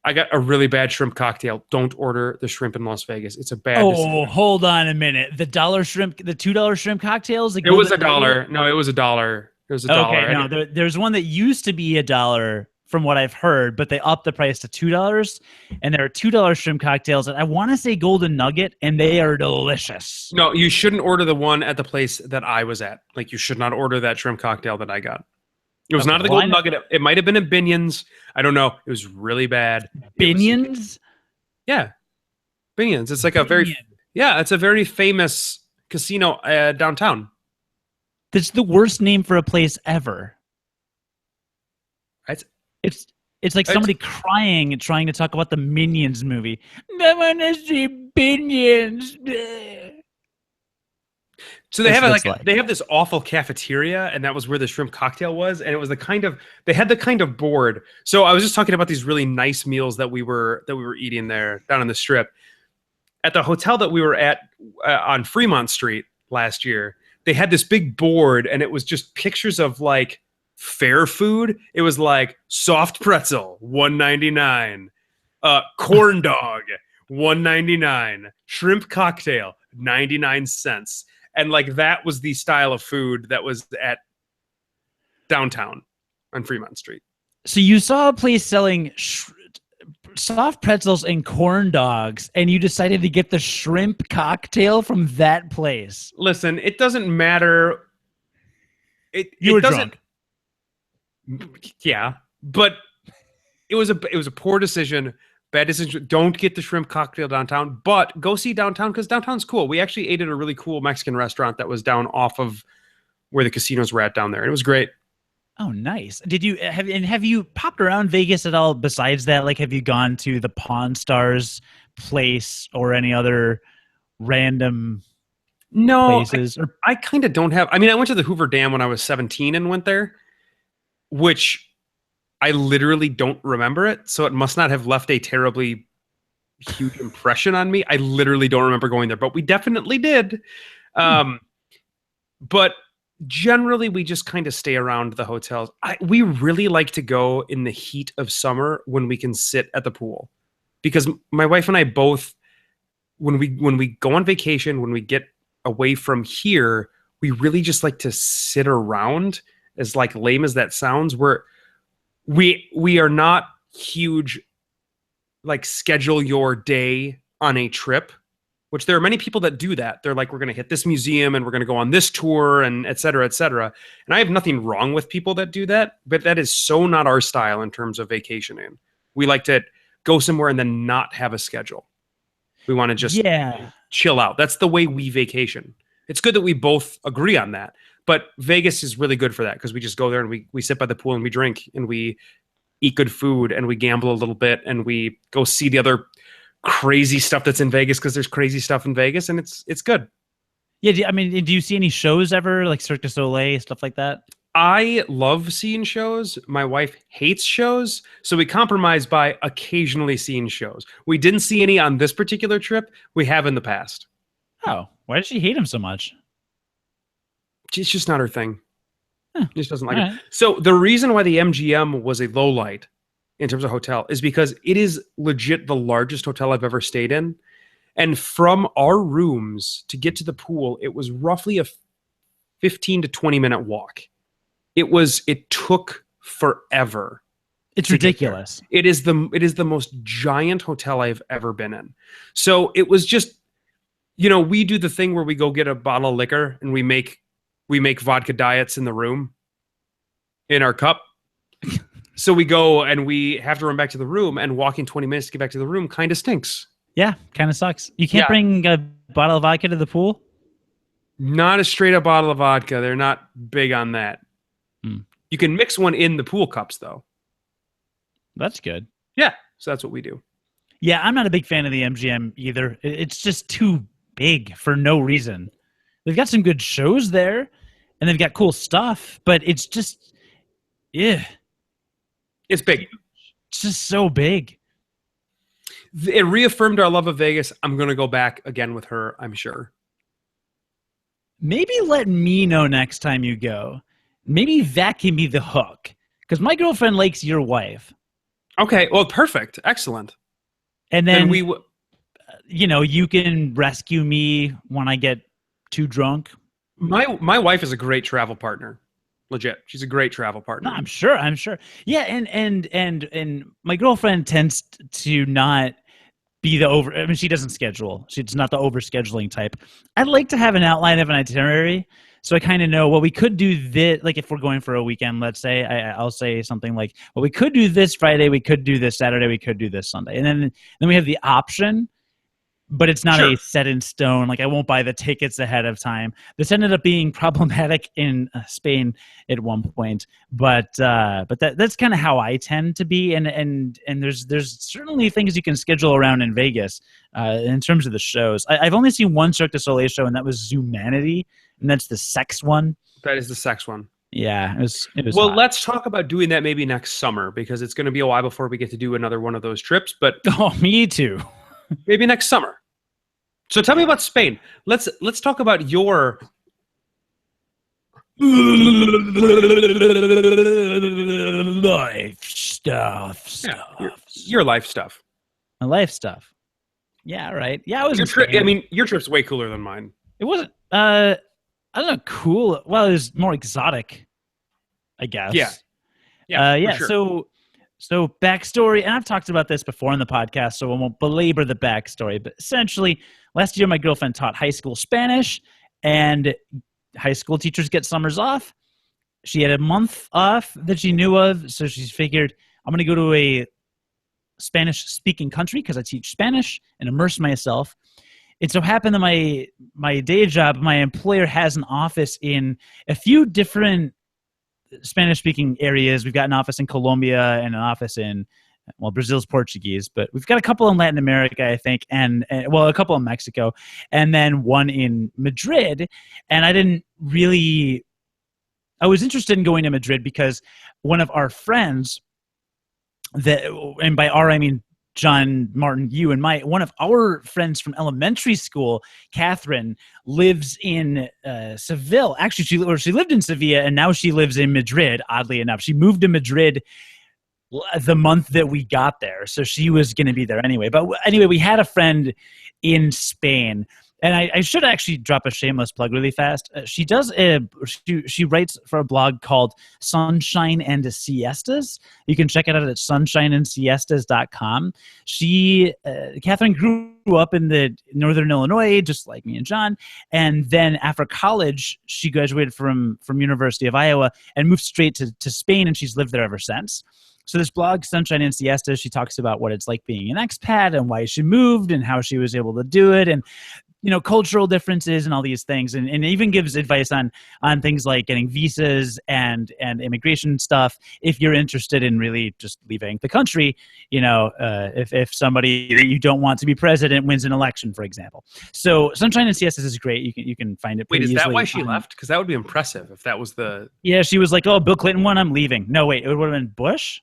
I got a really bad shrimp cocktail. Don't order the shrimp in Las Vegas. It's a bad decision. Hold on a minute. The $2 shrimp cocktails? It was $1. No, it was $1. It was $1. Okay, no, there's one that used to be $1 from what I've heard, but they upped the price to $2. And there are $2 shrimp cocktails, and I want to say Golden Nugget, and they are delicious. No, you shouldn't order the one at the place that I was at. Like, you should not order that shrimp cocktail that I got. It was not at the Golden Nugget. It might have been at Binion's. I don't know. It was really bad. Binion's? Yeah. Binion's. It's like it's a very famous casino downtown. That's the worst name for a place ever. It's like somebody crying and trying to talk about the Minions movie. I want to see Minions. So they have this awful cafeteria, and that was where the shrimp cocktail was, and it was they had the kind of board. So I was just talking about these really nice meals that we were eating there down on the Strip. At the hotel that we were at on Fremont Street last year, they had this big board, and it was just pictures of like fair food, it was like soft pretzel, $1.99, corn dog, $1.99, shrimp cocktail, 99 cents. And like that was the style of food that was at downtown on Fremont Street. So you saw a place selling soft pretzels and corn dogs, and you decided to get the shrimp cocktail from that place. Listen, it doesn't matter. You were drunk. Yeah, but it was a poor decision, bad decision. Don't get the shrimp cocktail downtown, but go see downtown because downtown's cool. We actually ate at a really cool Mexican restaurant that was down off of where the casinos were at down there, and it was great. Oh, nice. Did you have you popped around Vegas at all besides that? Like, have you gone to the Pawn Stars place or any other random places? I kind of don't have. I mean, I went to the Hoover Dam when I was 17 and went there, which I literally don't remember it. So it must not have left a terribly huge impression on me. I literally don't remember going there, but we definitely did. But generally, we just kind of stay around the hotels. We really like to go in the heat of summer when we can sit at the pool, because my wife and I both, when we go on vacation, when we get away from here, we really just like to sit around. As like lame as that sounds, we are not huge like schedule your day on a trip. Which there are many people that do that. They're like, we're going to hit this museum and we're going to go on this tour and et cetera, et cetera. And I have nothing wrong with people that do that, but that is so not our style in terms of vacationing. We like to go somewhere and then not have a schedule. We want to just chill out. That's the way we vacation. It's good that we both agree on that, but Vegas is really good for that because we just go there and we sit by the pool and we drink and we eat good food and we gamble a little bit and we go see the other crazy stuff that's in Vegas because there's crazy stuff in Vegas and it's good. Yeah, do you see any shows ever, like Cirque du Soleil, stuff like that? I love seeing shows. My wife hates shows, so we compromise by occasionally seeing shows. We didn't see any on this particular trip. We have in the past. Oh, why does she hate him so much? It's just not her thing. Huh. She just doesn't like it. So the reason why the MGM was a low light in terms of hotel is because it is legit the largest hotel I've ever stayed in. And from our rooms to get to the pool, it was roughly a 15 to 20 minute walk. It took forever. It's ridiculous. It is the most giant hotel I've ever been in. So it was just, we do the thing where we go get a bottle of liquor and we make vodka diets in the room in our cup. So we go and we have to run back to the room, and walking 20 minutes to get back to the room kind of stinks. Yeah, kind of sucks. You can't bring a bottle of vodka to the pool? Not a straight up bottle of vodka. They're not big on that. You can mix one in the pool cups, though. That's good. Yeah, so that's what we do. Yeah, I'm not a big fan of the MGM either. It's just too big for no reason. They've got some good shows there, and they've got cool stuff, but it's just, it's big. It's just so big. It reaffirmed our love of Vegas. I'm going to go back again with her, I'm sure. Maybe let me know next time you go. Maybe that can be the hook. Because my girlfriend likes your wife. Okay, well, perfect. Excellent. And then you can rescue me when I get too drunk. My wife is a great travel partner. Legit. She's a great travel partner. No, I'm sure. Yeah, and my girlfriend tends to not be she doesn't schedule. She's not the over-scheduling type. I'd like to have an outline of an itinerary so I kind of know, well, we could do this, like if we're going for a weekend, let's say, I'll say something like, well, we could do this Friday, we could do this Saturday, we could do this Sunday. And then we have the option, but it's not a set in stone. Like I won't buy the tickets ahead of time. This ended up being problematic in Spain at one point, but that's kind of how I tend to be. And there's certainly things you can schedule around in Vegas in terms of the shows. I've only seen one Cirque du Soleil show, and that was Zumanity, and that's the sex one. That is the sex one. Yeah, it was. Well, hot. Let's talk about doing that maybe next summer, because it's going to be a while before we get to do another one of those trips. But me too. Maybe next summer. So tell me about Spain. Let's talk about your life stuff. Yeah, your life stuff. My life stuff. Yeah, right. Yeah, I was. Your trip's way cooler than mine. It wasn't. I don't know. Cool. Well, it was more exotic, I guess. Yeah. Yeah. Yeah. Sure. So backstory, and I've talked about this before in the podcast, so I won't belabor the backstory. But essentially, last year my girlfriend taught high school Spanish, and high school teachers get summers off. She had a month off that she knew of, so she figured, I'm going to go to a Spanish-speaking country because I teach Spanish and immerse myself. It so happened that my day job, my employer has an office in a few different Spanish-speaking areas. We've got an office in Colombia and an office in, well, Brazil's Portuguese, but we've got a couple in Latin America, I think, and a couple in Mexico, and then one in Madrid. And I was interested in going to Madrid because one of our friends, and by our I mean John, Martin, you, and one of our friends from elementary school, Catherine, lives in Seville. Actually, she lived in Sevilla, and now she lives in Madrid, oddly enough. She moved to Madrid the month that we got there, so she was going to be there anyway. But anyway, we had a friend in Spain. And I should actually drop a shameless plug really fast. She writes for a blog called Sunshine and Siestas. You can check it out at sunshineandsiestas.com. Catherine grew up in the Northern Illinois, just like me and John. And then after college, she graduated from University of Iowa and moved straight to Spain, and she's lived there ever since. So this blog, Sunshine and Siestas, she talks about what it's like being an expat and why she moved and how she was able to do it, and cultural differences and all these things, and even gives advice on things like getting visas and immigration stuff if you're interested in really just leaving the country, if somebody that you don't want to be president wins an election, for example. So Sunshine and Siestas is great. You can find it pretty easily. Wait, is that why she left? Because that would be impressive if that was the... Yeah, she was like, oh, Bill Clinton won, I'm leaving. No, wait, it would have been Bush?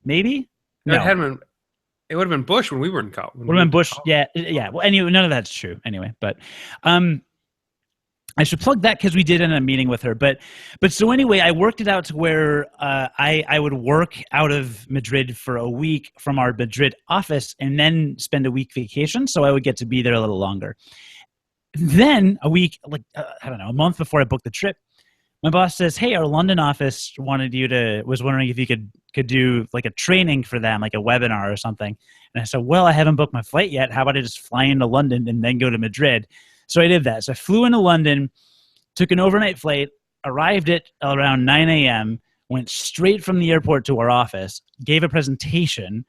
Maybe? No. It would have been Bush when we were in college. Would have been Bush, yeah. Well, anyway, none of that's true anyway. But I should plug that because we did end up meeting with her. But so anyway, I worked it out to where I would work out of Madrid for a week from our Madrid office and then spend a week vacation, so I would get to be there a little longer. Then a week, a month before I booked the trip, my boss says, hey, our London office was wondering if you could do like a training for them, like a webinar or something. And I said, well, I haven't booked my flight yet. How about I just fly into London and then go to Madrid? So I did that. So I flew into London, took an overnight flight, arrived at around 9 a.m., went straight from the airport to our office, gave a presentation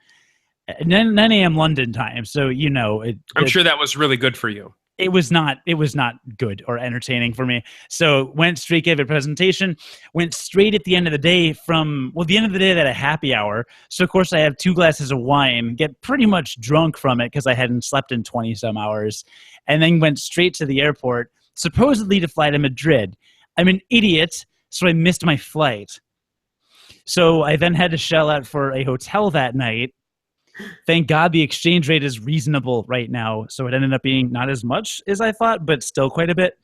at 9 a.m. London time. So, I'm sure that was really good for you. It was not good or entertaining for me. So went straight, gave a presentation, went straight at the end of the day the end of the day I had a happy hour. So of course I have 2 glasses of wine, get pretty much drunk from it because I hadn't slept in 20 some hours, and then went straight to the airport, supposedly to fly to Madrid. I'm an idiot, so I missed my flight. So I then had to shell out for a hotel that night. Thank God the exchange rate is reasonable right now, so it ended up being not as much as I thought, but still quite a bit.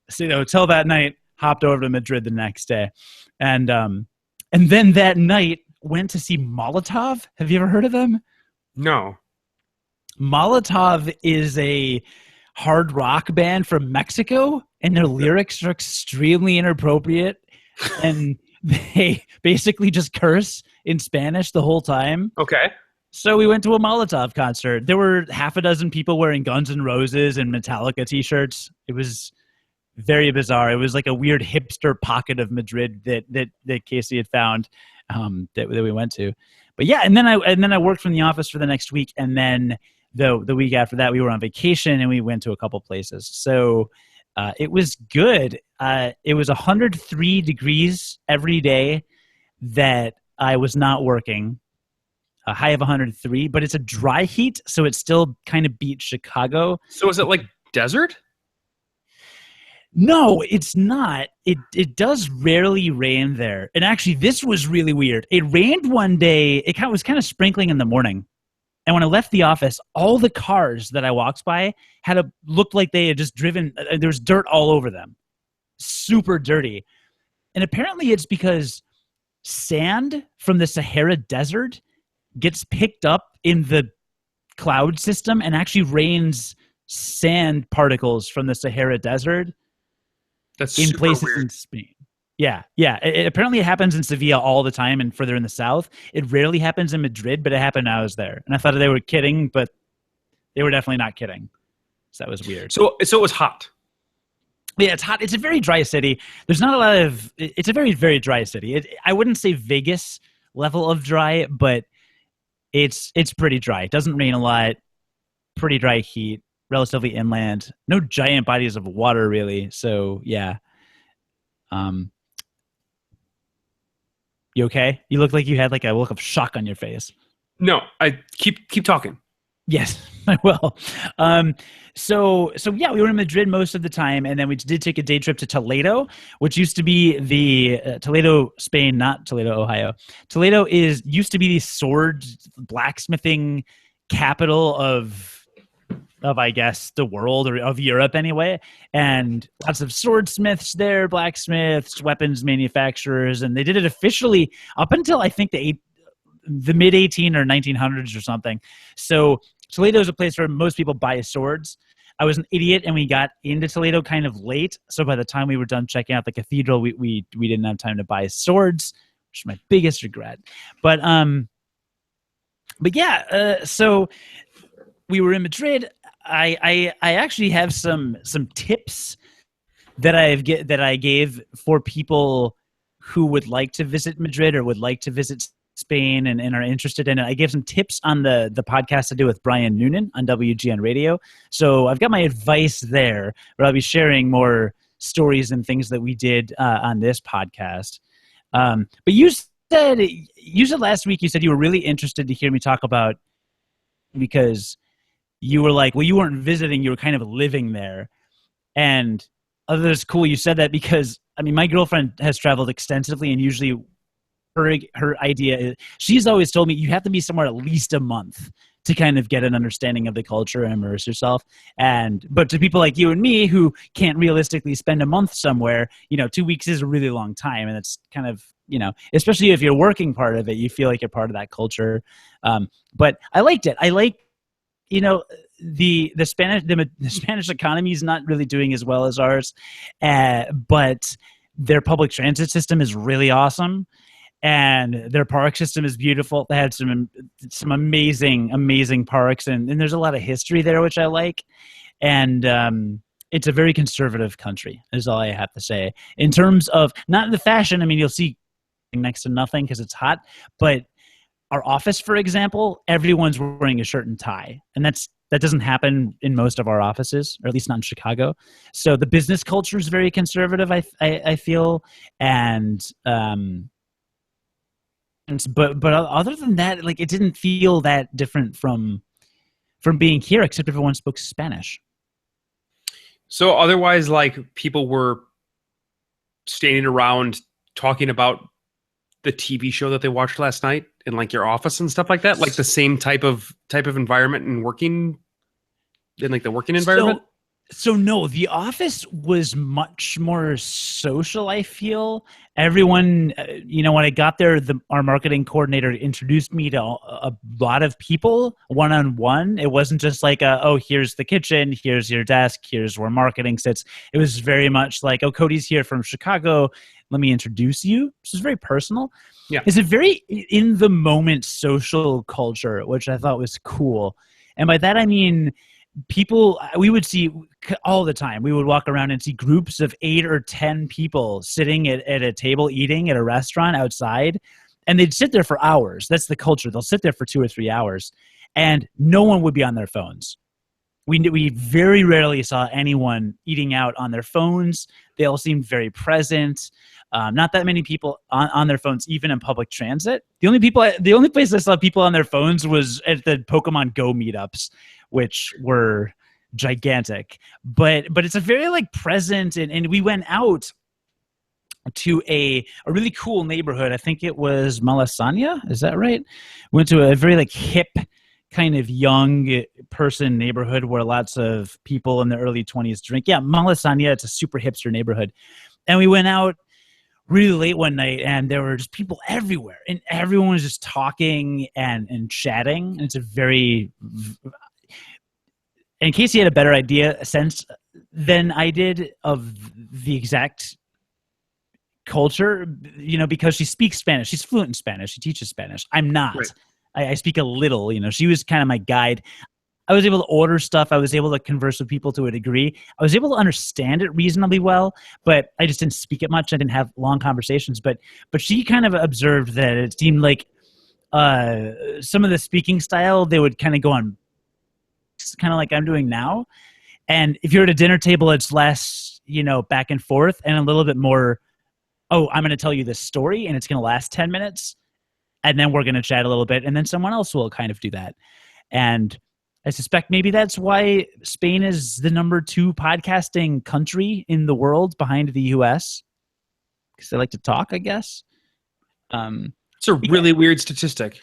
Stayed at a hotel that night, hopped over to Madrid the next day, and then that night went to see Molotov. Have you ever heard of them? No. Molotov is a hard rock band from Mexico, and their lyrics are extremely inappropriate, and they basically just curse in Spanish the whole time. Okay. So we went to a Molotov concert. There were half a dozen people wearing Guns N' Roses and Metallica t-shirts. It was very bizarre. It was like a weird hipster pocket of Madrid that Casey had found that we went to. But yeah, and then I worked from the office for the next week, and then the week after that we were on vacation and we went to a couple places. So it was good. It was 103 degrees every day that I was not working. A high of 103, but it's a dry heat, so it still kind of beat Chicago. So is it like desert? No, it's not. It does rarely rain there. And actually, this was really weird. It rained one day. It was kind of sprinkling in the morning. And when I left the office, all the cars that I walked by looked like they had just driven. There was dirt all over them. Super dirty. And apparently it's because sand from the Sahara Desert gets picked up in the cloud system and actually rains sand particles from the Sahara Desert That's in super places weird. in Spain. Yeah. Apparently it happens in Sevilla all the time and further in the south. It rarely happens in Madrid, but it happened when I was there. And I thought they were kidding, but they were definitely not kidding. So that was weird. So it was hot. Yeah, it's hot. It's a very dry city. There's not a lot of. It's a very, very dry city. I wouldn't say Vegas level of dry, but it's pretty dry. It doesn't rain a lot. Pretty dry heat. Relatively inland. No giant bodies of water really. So yeah. You okay? You look like you had like a look of shock on your face. No, I keep talking. Yes, I will. So yeah, we were in Madrid most of the time, and then we did take a day trip to Toledo, which used to be the Toledo, Spain, not Toledo, Ohio. Toledo used to be the sword blacksmithing capital of I guess the world, or of Europe anyway, and lots of swordsmiths there, blacksmiths, weapons manufacturers, and they did it officially up until I think the mid 18 or 1900s or something. So Toledo is a place where most people buy swords. I was an idiot and we got into Toledo kind of late. So by the time we were done checking out the cathedral, we didn't have time to buy swords, which is my biggest regret. But yeah, so we were in Madrid. I actually have some tips that I gave for people who would like to visit Madrid or would like to visit Spain and are interested in it. I gave some tips on the podcast I do with Brian Noonan on WGN Radio. So I've got my advice there, but I'll be sharing more stories and things that we did on this podcast. But you said last week, you said you were really interested to hear me talk about, because you were like, well, you weren't visiting, you were kind of living there. And that's cool you said that, because I mean, my girlfriend has traveled extensively, and usually her idea is, she's always told me you have to be somewhere at least a month to kind of get an understanding of the culture and immerse yourself. But to people like you and me who can't realistically spend a month somewhere, 2 weeks is a really long time. And it's kind of, especially if you're working part of it, you feel like you're part of that culture. But I liked it. I like, the Spanish economy is not really doing as well as ours, but their public transit system is really awesome. And their park system is beautiful. They had some amazing parks, and there's a lot of history there, which I like. And it's a very conservative country, is all I have to say. In terms of, not in the fashion, I mean, you'll see next to nothing because it's hot, but our office, for example, everyone's wearing a shirt and tie. And that doesn't happen in most of our offices, or at least not in Chicago. So the business culture is very conservative, I feel. But other than that, like, it didn't feel that different from being here, except everyone spoke Spanish. So otherwise, like, people were standing around talking about the TV show that they watched last night in like your office and stuff like that, like the same type of environment and working in like the working environment. So no, the office was much more social, I feel. Everyone, when I got there, our marketing coordinator introduced me to a lot of people one-on-one. It wasn't just like, here's the kitchen, here's your desk, here's where marketing sits. It was very much like, Cody's here from Chicago, let me introduce you. This is very personal. Yeah. It's a very in-the-moment social culture, which I thought was cool. And by that, I mean, people we would see all the time. We would walk around and see groups of 8 or 10 people sitting at a table eating at a restaurant outside, and they'd sit there for hours. That's the culture. They'll sit there for 2 or 3 hours, and no one would be on their phones. We very rarely saw anyone eating out on their phones. They all seemed very present. Not that many people on their phones, even in public transit. The only place I saw people on their phones was at the Pokemon Go meetups, which were gigantic. But it's a very like present, and we went out to a really cool neighborhood. I think it was Malasaña. Is that right? Went to a very like hip, kind of young person neighborhood where lots of people in their early 20s drink. Yeah, Malasaña. It's a super hipster neighborhood. And we went out really late one night, and there were just people everywhere, and everyone was just talking and chatting. And it's a very, and Casey had a better sense than I did of the exact culture, because she speaks Spanish. She's fluent in Spanish. She teaches Spanish. I'm not. Right. I speak a little. She was kind of my guide. I was able to order stuff. I was able to converse with people to a degree. I was able to understand it reasonably well, but I just didn't speak it much. I didn't have long conversations. But she kind of observed that it seemed like some of the speaking style, they would kind of go on, kind of like I'm doing now. And if you're at a dinner table, it's less, back and forth, and a little bit more, oh, I'm going to tell you this story, and it's going to last 10 minutes, and then we're going to chat a little bit, and then someone else will kind of do that. And I suspect maybe that's why Spain is the #2 podcasting country in the world behind the US, because they like to talk, I guess. It's a really weird statistic.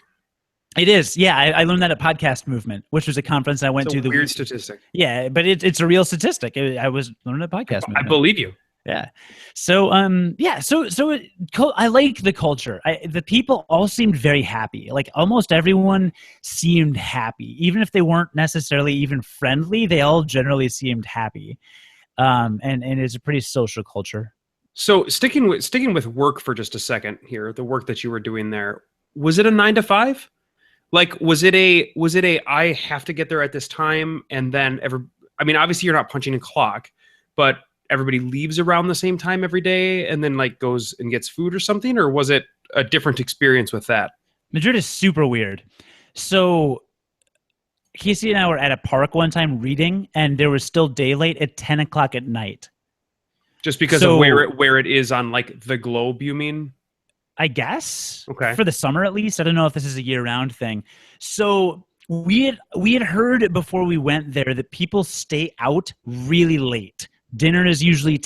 It is. Yeah, I learned that at Podcast Movement, which was a conference I went to. Weird statistic. Yeah, but it's a real statistic. I was learning at Podcast Movement. I believe you. Yeah. So I like the culture. The people all seemed very happy. Like almost everyone seemed happy, even if they weren't necessarily even friendly. They all generally seemed happy, and it's a pretty social culture. So sticking with work for just a second here, the work that you were doing there, was it a 9 to 5? Like, was it a I have to get there at this time, and then obviously you're not punching a clock, but everybody leaves around the same time every day and then like goes and gets food or something? Or was it a different experience with that? Madrid is super weird. So Casey and I were at a park one time reading, and there was still daylight at 10 o'clock at night. Just because of where it is on like the globe, you mean? I guess. Okay. For the summer at least. I don't know if this is a year-round thing. So we had heard before we went there that people stay out really late. Dinner is usually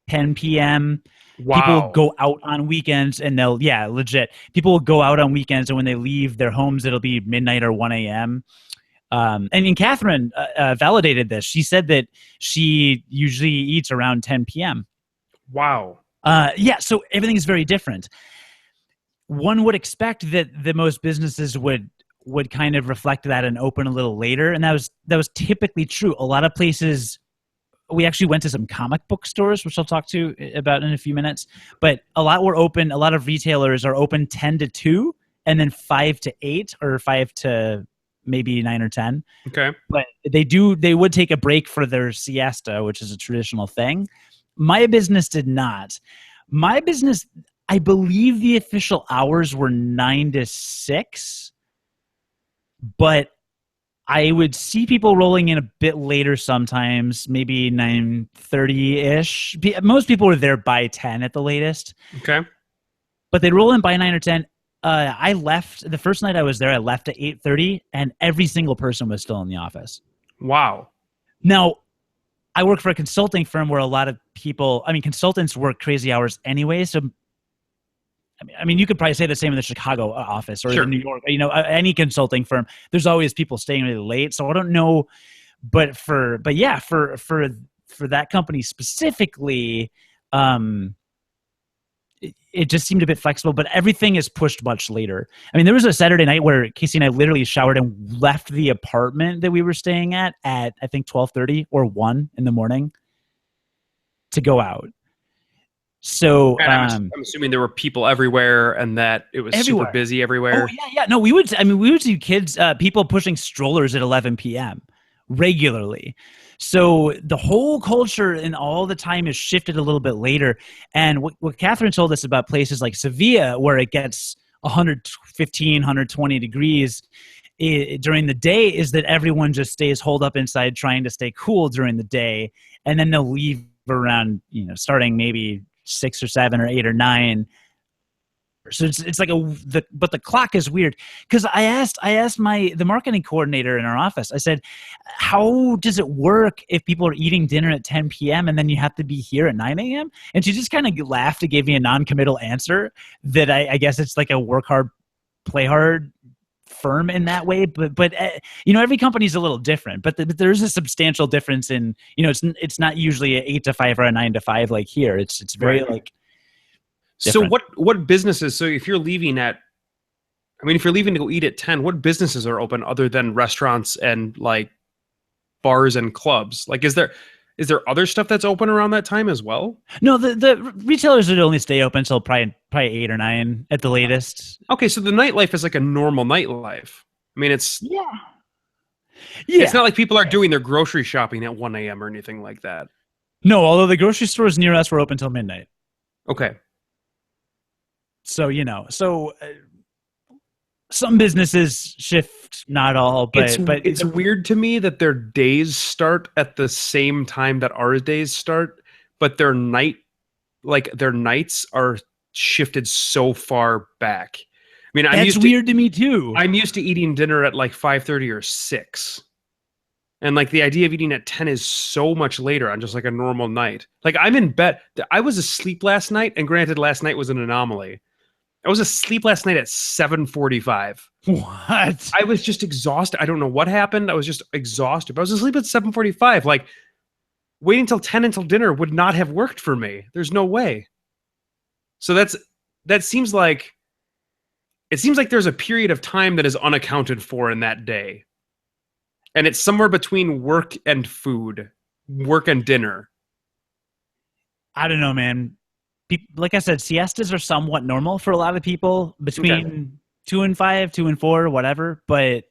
10 p.m. Wow. People go out on weekends, and legit. People will go out on weekends, and when they leave their homes, it'll be midnight or 1 a.m. And Catherine validated this. She said that she usually eats around 10 p.m. Wow. So everything is very different. One would expect that the most businesses would kind of reflect that and open a little later, and that was typically true. A lot of places. We actually went to some comic book stores, which I'll talk to about in a few minutes. But a lot were open. A lot of retailers are open 10 to 2, and then 5 to 8, or 5 to maybe 9 or 10. Okay. But they would take a break for their siesta, which is a traditional thing. My business did not. My business, I believe the official hours were 9 to 6, but I would see people rolling in a bit later sometimes, maybe 9:30-ish. Most people were there by 10 at the latest. Okay. But they'd roll in by 9 or 10. I left, the first night I was there, I left at 8:30, and every single person was still in the office. Wow. Now, I work for a consulting firm where a lot of people, consultants work crazy hours anyway, so you could probably say the same in the Chicago office or in New York. Any consulting firm, there's always people staying really late. So I don't know, but for that company specifically, it just seemed a bit flexible. But everything is pushed much later. There was a Saturday night where Casey and I literally showered and left the apartment that we were staying at I think 12:30 or 1 in the morning to go out. So I'm assuming there were people everywhere, and that it was everywhere. Super busy everywhere. Oh yeah. No, we would see kids, people pushing strollers at 11 p.m. regularly. So the whole culture and all the time is shifted a little bit later. And what Catherine told us about places like Sevilla, where it gets 115, 120 degrees during the day, is that everyone just stays holed up inside trying to stay cool during the day, and then they'll leave around starting maybe 6 or 7 or 8 or 9. So it's like but the clock is weird, because I asked the marketing coordinator in our office. I said, how does it work if people are eating dinner at 10 p.m. and then you have to be here at 9 a.m.? And she just kind of laughed and gave me a non-committal answer that I guess it's like a work hard, play hard firm in that way. But every company is a little different, but there's a substantial difference in, it's not usually an 8 to 5 or a 9 to 5 like here. It's very right. So different. what businesses? So if you're leaving at, I mean, if you're leaving to go eat at 10, what businesses are open other than restaurants and like bars and clubs? Like, is there other stuff that's open around that time as well? No, the retailers would only stay open until probably 8 or 9 at the latest. Okay, so the nightlife is like a normal nightlife. I mean, it's Yeah. not like people are doing their grocery shopping at 1 a.m. or anything like that. No, although the grocery stores near us were open till midnight. Okay. So, some businesses shift, not all, but it's weird to me that their days start at the same time that our days start, but their nights are shifted so far back. I mean, that's weird to me too. I'm used to eating dinner at like 5:30 or 6. And like the idea of eating at 10 is so much later on just like a normal night. Like I'm in bed. I was asleep last night, and granted, last night was an anomaly. I was asleep last night at 7:45. What? I was just exhausted. I don't know what happened. I was just exhausted. But I was asleep at 7:45. Like waiting until 10 until dinner would not have worked for me. There's no way. So that seems like there's a period of time that is unaccounted for in that day. And it's somewhere between work and food, work and dinner. I don't know, man. Like I said, siestas are somewhat normal for a lot of people between 2 and 5, 2 and 4, whatever. But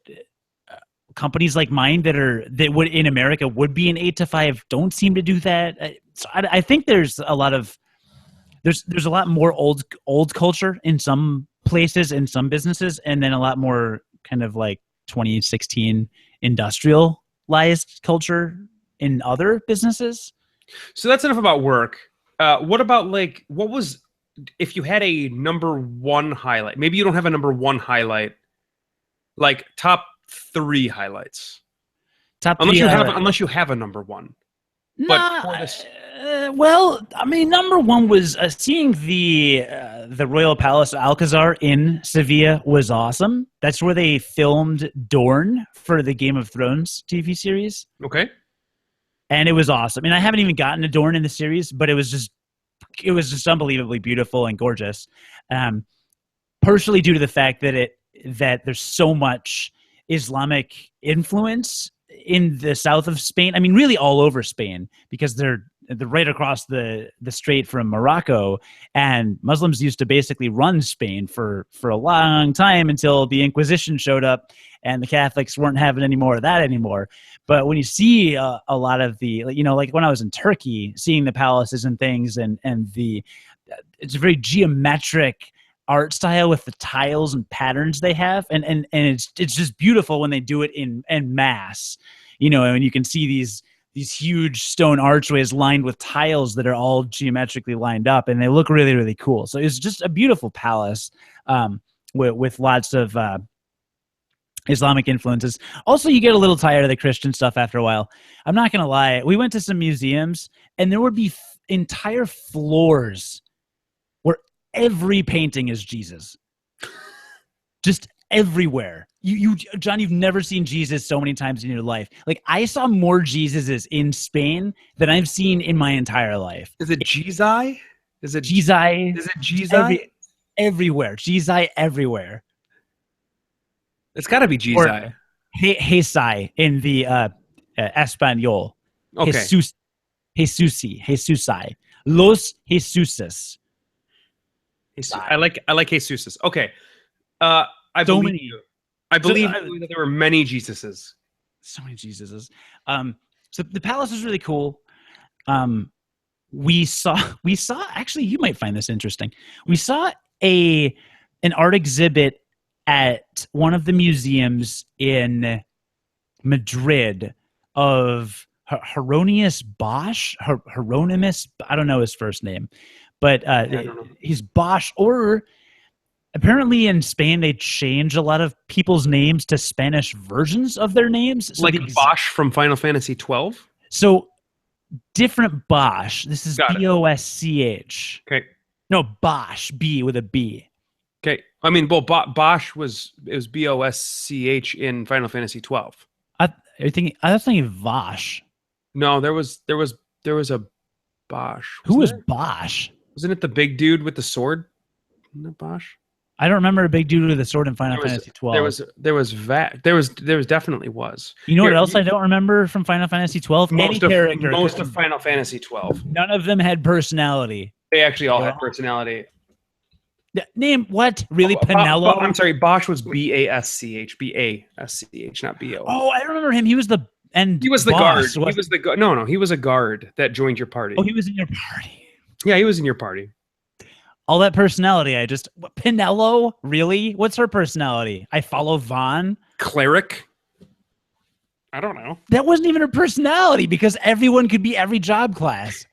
companies like mine that would in America would be an 8 to 5 don't seem to do that. So I think there's a lot more old culture in some places, in some businesses, and then a lot more kind of like 2016 industrialized culture in other businesses. So that's enough about work. What about like, if you had a number one highlight? Maybe you don't have a number one highlight, like top 3 highlights. Unless you have a number one. Well, I mean, number one was seeing the Royal Palace Alcazar in Sevilla was awesome. That's where they filmed Dorne for the Game of Thrones TV series. Okay. And it was awesome. And I haven't even gotten to Dorne in the series, but it was just unbelievably beautiful and gorgeous. Partially due to the fact that there's so much Islamic influence in the south of Spain. I mean, really all over Spain, because they're right across the strait from Morocco, and Muslims used to basically run Spain for a long time until the Inquisition showed up and the Catholics weren't having any more of that anymore. But when you see a lot of the, like when I was in Turkey, seeing the palaces and things, and it's a very geometric art style with the tiles and patterns they have, and it's just beautiful when they do it in mass, and you can see these huge stone archways lined with tiles that are all geometrically lined up, and they look really, really cool. So it's just a beautiful palace with lots of Islamic influences. Also, you get a little tired of the Christian stuff after a while. I'm not going to lie. We went to some museums, and there would be entire floors where every painting is Jesus. Just everywhere. John, you've never seen Jesus so many times in your life. Like, I saw more Jesuses in Spain than I've seen in my entire life. Is it Jesus? Is it Jesus? Is it Jesus? Everywhere. Jesus everywhere. It's got to be Jesus. Jesai in the Espanol. Okay. Jesusai. Los Jesuses. I like Jesuses. Okay. I believe that there were many Jesuses. So many Jesuses. So the palace was really cool. We saw actually, you might find this interesting. We saw an art exhibit at one of the museums in Madrid of Hieronymus Bosch. Hieronymus, I don't know his first name, but he's Bosch. Or apparently in Spain they change a lot of people's names to Spanish versions of their names. So like Bosch from Final Fantasy XII? So different Bosch. This is Bosch. Okay. No, Bosch, B with a B. Okay. I mean, well, Bosch was Bosch in Final Fantasy XII. I was thinking Vosh. No, there was a Bosch. Who was Bosch? Wasn't it the big dude with the sword? Isn't that Bosch? I don't remember a big dude with a sword in Final There was Fantasy there XII. was there was va- there was there was definitely was. You know what Here, else I don't remember from Final Fantasy XII? Any character. most of Final Fantasy 12. None of them had personality. They actually all They're had personality. Name what? Really, Oh, Pinello? I'm sorry, Bosch was Basch, Basch, not Bo. Oh, I don't remember him. He was the He was the boss, guard. He was the no, he was a guard that joined your party. Oh, he was in your party. Yeah, he was in your party. All that personality. Pinello? Really? What's her personality? I follow Vaughn. Cleric. I don't know. That wasn't even her personality because everyone could be every job class.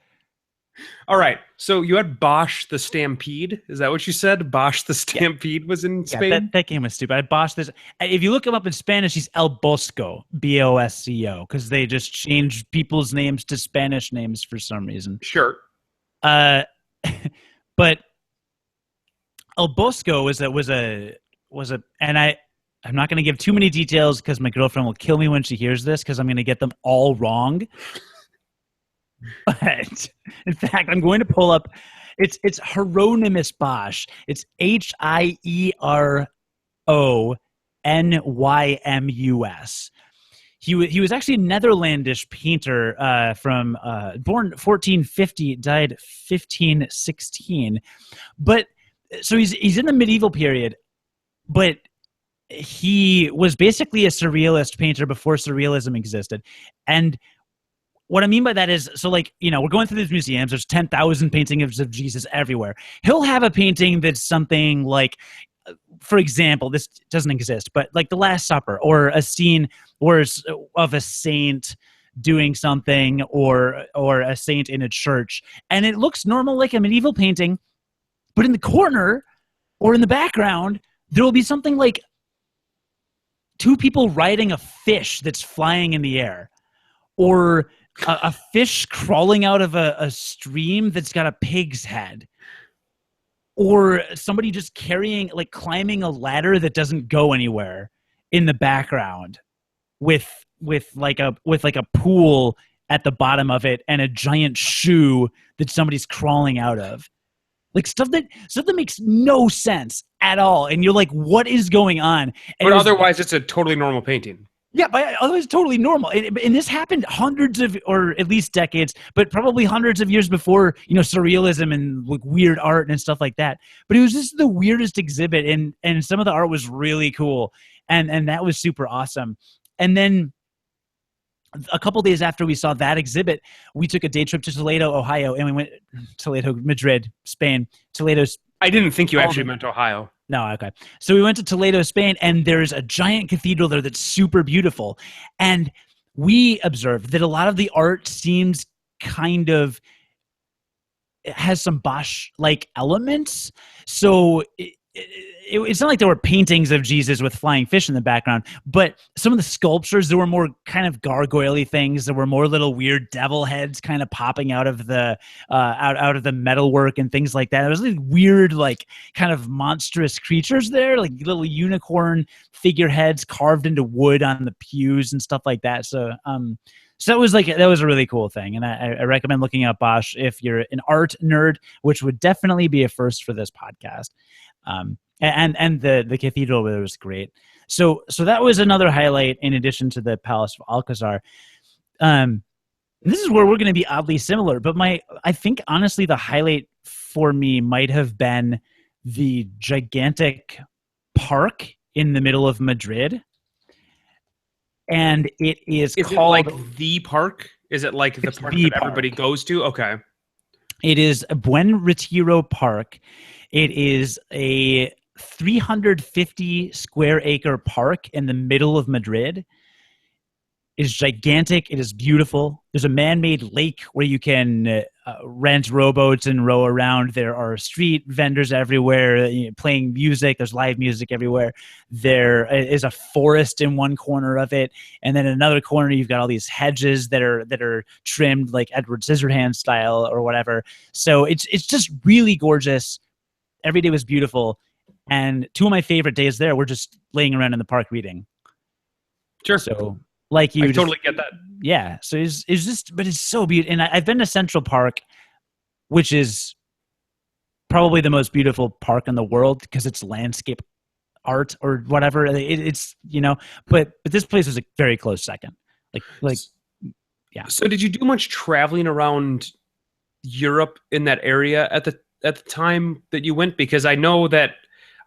All right. So you had Bosch the Stampede. Is that what you said? Bosch the Stampede was in Spain? Yeah, that game was stupid. I boshed this. If you look him up in Spanish, he's El Bosco, Bosco, because they just changed people's names to Spanish names for some reason. Sure. But El Bosco was a, and I'm not going to give too many details because my girlfriend will kill me when she hears this because I'm going to get them all wrong. But in fact, I'm going to pull up. It's Hieronymus Bosch. It's Hieronymus. He was actually a Netherlandish painter from born 1450, died 1516. But so he's in the medieval period, but he was basically a surrealist painter before surrealism existed. And what I mean by that is, so like, we're going through these museums, there's 10,000 paintings of Jesus everywhere. He'll have a painting that's something like, for example, this doesn't exist, but like the Last Supper or a scene of a saint doing something or a saint in a church. And it looks normal like a medieval painting, but in the corner or in the background, there will be something like two people riding a fish that's flying in the air, or a fish crawling out of a stream that's got a pig's head, or somebody just climbing a ladder that doesn't go anywhere in the background with like a pool at the bottom of it and a giant shoe that somebody's crawling out of. Like stuff that makes no sense at all. And you're like, what is going on? And but otherwise it's a totally normal painting. Yeah, but otherwise totally normal. And this happened hundreds of, or at least decades, but probably hundreds of years before, surrealism and like weird art and stuff like that. But it was just the weirdest exhibit, and some of the art was really cool. And that was super awesome. And then a couple days after we saw that exhibit, we took a day trip to Toledo, Ohio, and we went Madrid, Spain. Toledo's. I didn't think you actually meant Ohio. No, okay. So we went to Toledo, Spain, and there's a giant cathedral there that's super beautiful. And we observed that a lot of the art seems kind of, it has some Bosch-like elements. So it's not like there were paintings of Jesus with flying fish in the background, but some of the sculptures, there were more kind of gargoyle-y things. There were more little weird devil heads kind of popping out of the out of the metalwork and things like that. There was like weird, like kind of monstrous creatures there, like little unicorn figureheads carved into wood on the pews and stuff like that. So that was a really cool thing, and I recommend looking up Bosch if you're an art nerd, which would definitely be a first for this podcast. And the cathedral was great. So that was another highlight in addition to the Palace of Alcazar. This is where we're going to be oddly similar, but I think honestly the highlight for me might have been the gigantic park in the middle of Madrid. And it is called... Is it like the park? Is it like the park that everybody goes to? Okay. It is Buen Retiro Park. It is a 350 square acre park in the middle of Madrid. It is gigantic. It is beautiful. There's a man-made lake where you can rent rowboats and row around. There are street vendors everywhere playing music. There's live music everywhere. There is a forest in one corner of it, and then in another corner you've got all these hedges that are trimmed like Edward Scissorhands style or whatever. So it's just really gorgeous. Every day was beautiful, and two of my favorite days there were just laying around in the park reading. Sure. So like you, I totally get that. Yeah. So it's just, but it's so beautiful. And I've been to Central Park, which is probably the most beautiful park in the world because it's landscape art or whatever. It's but this place was a very close second. Like yeah. So did you do much traveling around Europe in that area at the time that you went? Because I know that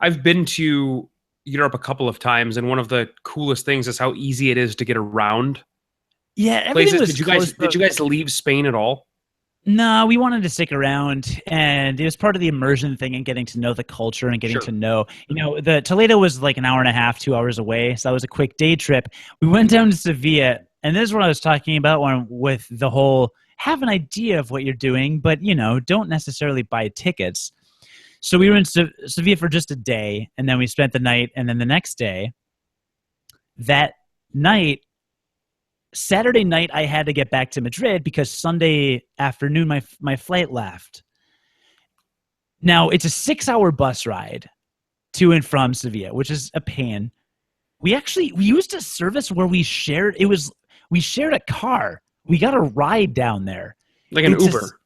I've been to Europe a couple of times, and one of the coolest things is how easy it is to get around. Yeah, everything was Did you guys leave Spain at all? No, we wanted to stick around, and it was part of the immersion thing and getting to know the culture and getting to know, the Toledo was like an hour and a half, 2 hours away. So that was a quick day trip. We went down to Sevilla, and this is what I was talking about with the whole have an idea of what you're doing, but don't necessarily buy tickets. So we were in Sevilla for just a day, and then we spent the night, and then the next day, that night, Saturday night, I had to get back to Madrid because Sunday afternoon, my flight left. Now, it's a 6-hour bus ride to and from Sevilla, which is a pain. We used a service where we shared a car. We got a ride down there. Like an Uber.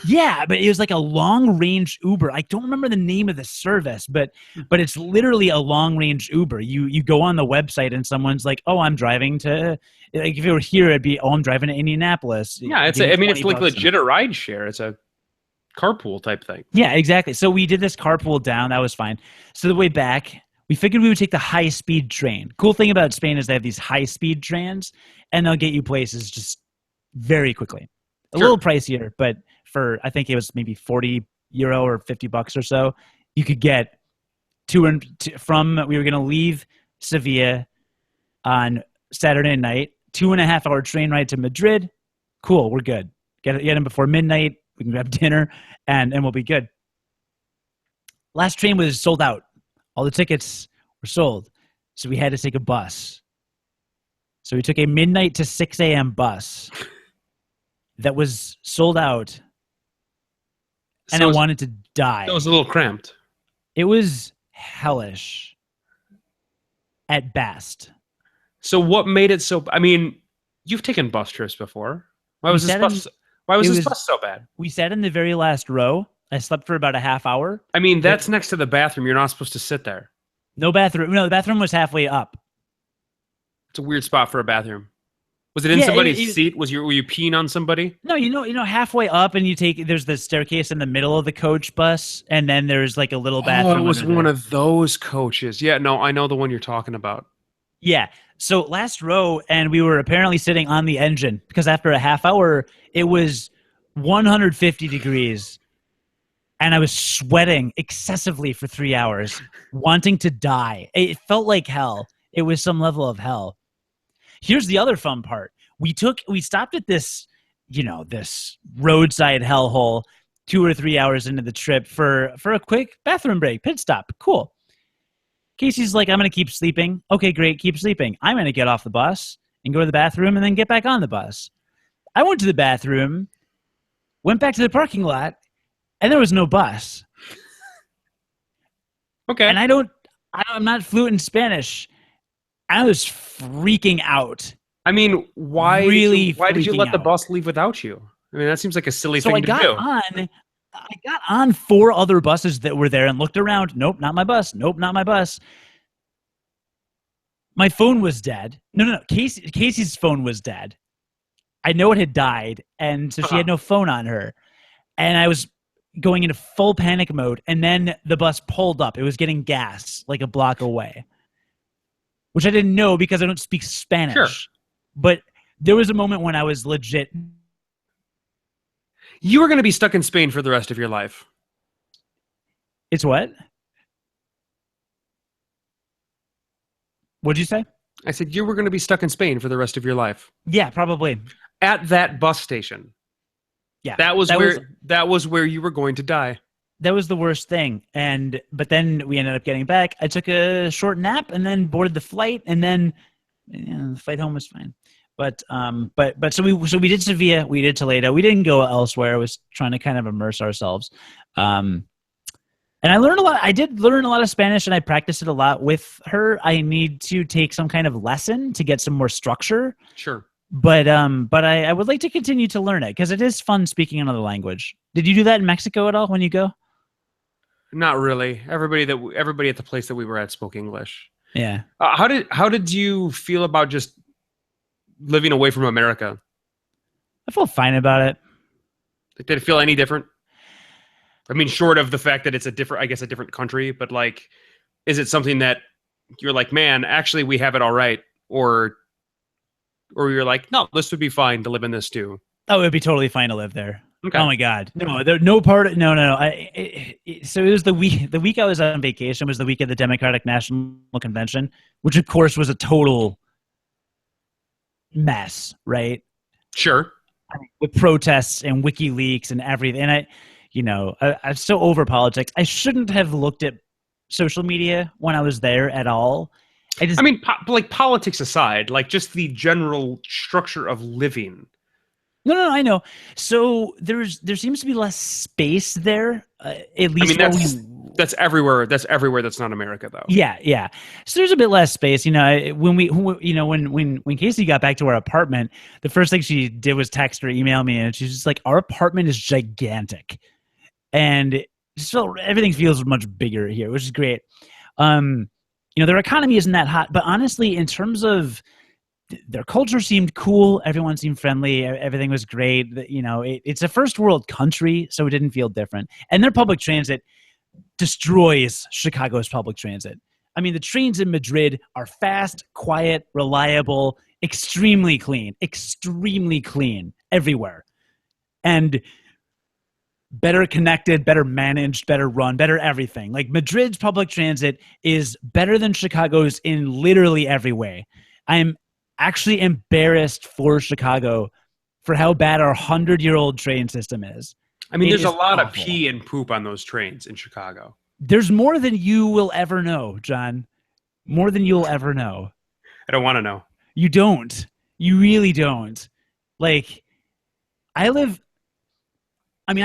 Yeah, but it was like a long-range Uber. I don't remember the name of the service, but it's literally a long-range Uber. You go on the website and someone's like, "Oh, I'm driving to." Like if it were here, it'd be, "Oh, I'm driving to Indianapolis." Yeah, it's like legit a ride share. It's a carpool type thing. Yeah, exactly. So we did this carpool down. That was fine. So the way back, we figured we would take the high-speed train. Cool thing about Spain is they have these high-speed trains, and they'll get you places just very quickly. A little pricier, but for I think it was maybe €40 or $50 or so, you could get we were going to leave Sevilla on Saturday night, 2.5-hour train ride to Madrid. Cool, we're good. Get in before midnight. We can grab dinner, and we'll be good. Last train was sold out. All the tickets were sold, so we had to take a bus. So we took a midnight to 6 a.m. bus that was sold out. And I wanted to die. It was a little cramped. It was hellish at best. So what made it so... I mean, you've taken bus trips before. Why was this bus so bad? We sat in the very last row. I slept for about a half hour. I mean, that's next to the bathroom. You're not supposed to sit there. No bathroom. No, the bathroom was halfway up. It's a weird spot for a bathroom. Was it in somebody's seat? Were you peeing on somebody? No, halfway up, and there's the staircase in the middle of the coach bus, and then there's like a little bathroom. Oh, it was one of those coaches. Yeah, no, I know the one you're talking about. Yeah. So last row, and we were apparently sitting on the engine because after a half hour, it was 150 degrees, and I was sweating excessively for 3 hours, wanting to die. It felt like hell. It was some level of hell. Here's the other fun part. We stopped at this, this roadside hellhole 2 or 3 hours into the trip for a quick bathroom break, pit stop. Cool. Casey's like, "I'm going to keep sleeping." Okay, great. Keep sleeping. I'm going to get off the bus and go to the bathroom and then get back on the bus. I went to the bathroom, went back to the parking lot, and there was no bus. Okay. And I'm not fluent in Spanish. I was freaking out. I mean, why did you let the bus leave without you? I mean, that seems like a silly thing to do. I got on 4 other buses that were there and looked around. Nope, not my bus. Nope, not my bus. My phone was dead. No. Casey's phone was dead. I know it had died, and so she had no phone on her. And I was going into full panic mode, and then the bus pulled up. It was getting gas like a block away, which I didn't know because I don't speak Spanish. Sure. But there was a moment when I was legit. You were going to be stuck in Spain for the rest of your life. It's what? What'd you say? I said you were going to be stuck in Spain for the rest of your life. Yeah, probably. At that bus station. Yeah. That was where you were going to die. That was the worst thing. But then we ended up getting back. I took a short nap and then boarded the flight, and then the flight home was fine. But so we did Sevilla, we did Toledo, we didn't go elsewhere. I was trying to kind of immerse ourselves. And I learned a lot. I did learn a lot of Spanish, and I practiced it a lot with her. I need to take some kind of lesson to get some more structure. Sure. But I would like to continue to learn it because it is fun speaking another language. Did you do that in Mexico at all when you go? Not really. Everybody at the place that we were at spoke English. Yeah. How did you feel about just living away from America? I feel fine about it. Like, did it feel any different? I mean, short of the fact that it's a different country, but like, is it something that you're like, man, actually we have it all right, or you're like, no, this would be fine to live in this too? Oh, it would be totally fine to live there. Okay. Oh my God, no, no part. No. So it was the week I was on vacation was the week of the Democratic National Convention, which of course was a total mess, right? Sure. With protests and WikiLeaks and everything. And I'm so over politics. I shouldn't have looked at social media when I was there at all. I mean, like politics aside, like just the general structure of living. No, I know. So there seems to be less space there. At least that's everywhere. That's everywhere. That's not America, though. Yeah. So there's a bit less space. When Casey got back to our apartment, the first thing she did was text or email me, and she's just like, "Our apartment is gigantic, and so everything feels much bigger here, which is great." Their economy isn't that hot, but honestly, in terms of their culture seemed cool. Everyone seemed friendly. Everything was great. It's a first world country, so it didn't feel different. And their public transit destroys Chicago's public transit. I mean, the trains in Madrid are fast, quiet, reliable, extremely clean everywhere. And better connected, better managed, better run, better everything. Like Madrid's public transit is better than Chicago's in literally every way. I am actually embarrassed for Chicago for how bad our 100-year-old train system is. I mean, there's a lot of pee and poop on those trains in Chicago. There's more than you will ever know, John. More than you'll ever know. I don't want to know. You don't. You really don't. Like, I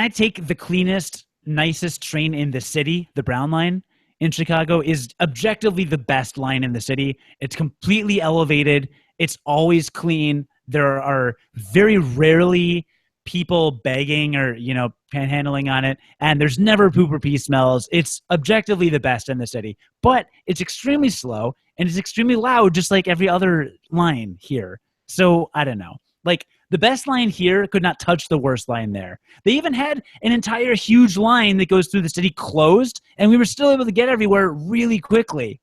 take the cleanest, nicest train in the city, the Brown Line in Chicago is objectively the best line in the city. It's completely elevated. It's always clean. There are very rarely people begging or, panhandling on it. And there's never poop or pee smells. It's objectively the best in the city. But it's extremely slow and it's extremely loud, just like every other line here. So I don't know. Like the best line here could not touch the worst line there. They even had an entire huge line that goes through the city closed, and we were still able to get everywhere really quickly.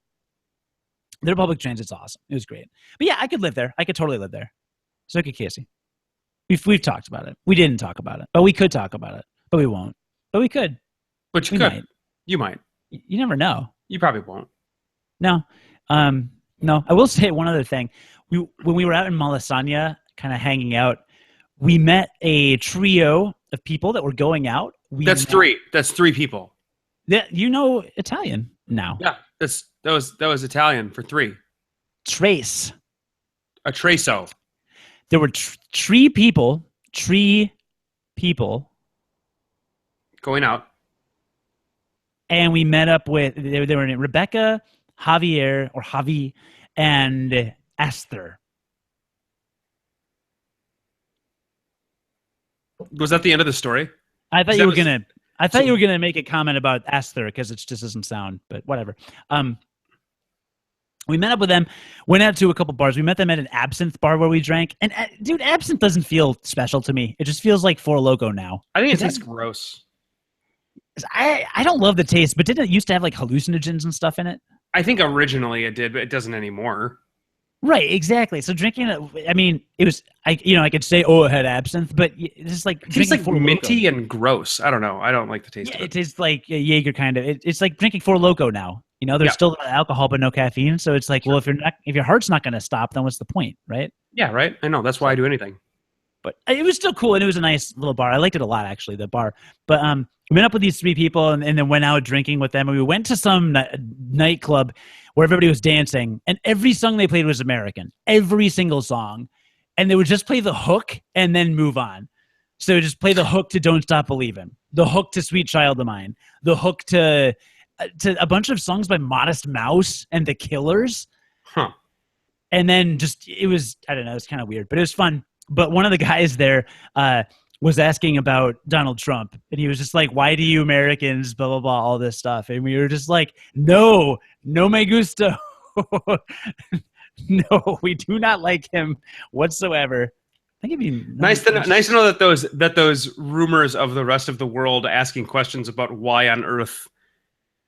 Their public transit's awesome. It was great. But yeah, I could live there. I could totally live there. So could Casey. We've talked about it. We didn't talk about it, but we could talk about it. But we won't. But we could. But you could. Might. You might. You never know. You probably won't. No. No. I will say one other thing. When we were out in Malasaña, kind of hanging out, we met a trio of people that were going out. That's three people. Yeah, Italian now. Yeah, that was Italian for three. Trace. A treso. There were three people going out. And we met up with, they were Rebecca, Javi, and Esther. Was that the end of the story? I thought you were gonna make a comment about Esther because it just doesn't sound, but whatever. We met up with them, went out to a couple bars. We met them at an absinthe bar where we drank. And dude, absinthe doesn't feel special to me. It just feels like Four Loko now. I think it tastes gross. I don't love the taste, but didn't it used to have like hallucinogens and stuff in it? I think originally it did, but it doesn't anymore. Right, exactly. So drinking it, I mean, it was, I could say, it had absinthe, but it's just like, it tastes like minty and gross. I don't know. I don't like the taste of it. It tastes like a Jaeger kind of. It's like drinking Four Loko now. There's still alcohol, but no caffeine. So it's like, well, if your heart's not going to stop, then what's the point, right? Yeah, right. I know. That's why I do anything. But it was still cool, and it was a nice little bar. I liked it a lot, actually, the bar. But we met up with these three people, and then went out drinking with them. And we went to some nightclub where everybody was dancing, and every song they played was American. Every single song. And they would just play the hook and then move on. So just play the hook to Don't Stop Believin', the hook to Sweet Child of Mine, the hook to a bunch of songs by Modest Mouse and The Killers. Huh. And then it was, I don't know, it was kind of weird, but it was fun. But one of the guys there was asking about Donald Trump, and he was just like, "Why do you Americans blah blah blah all this stuff?" And we were just like, "No, no me gusta." No, we do not like him whatsoever. I think it'd be nice to know that those rumors of the rest of the world asking questions about why on earth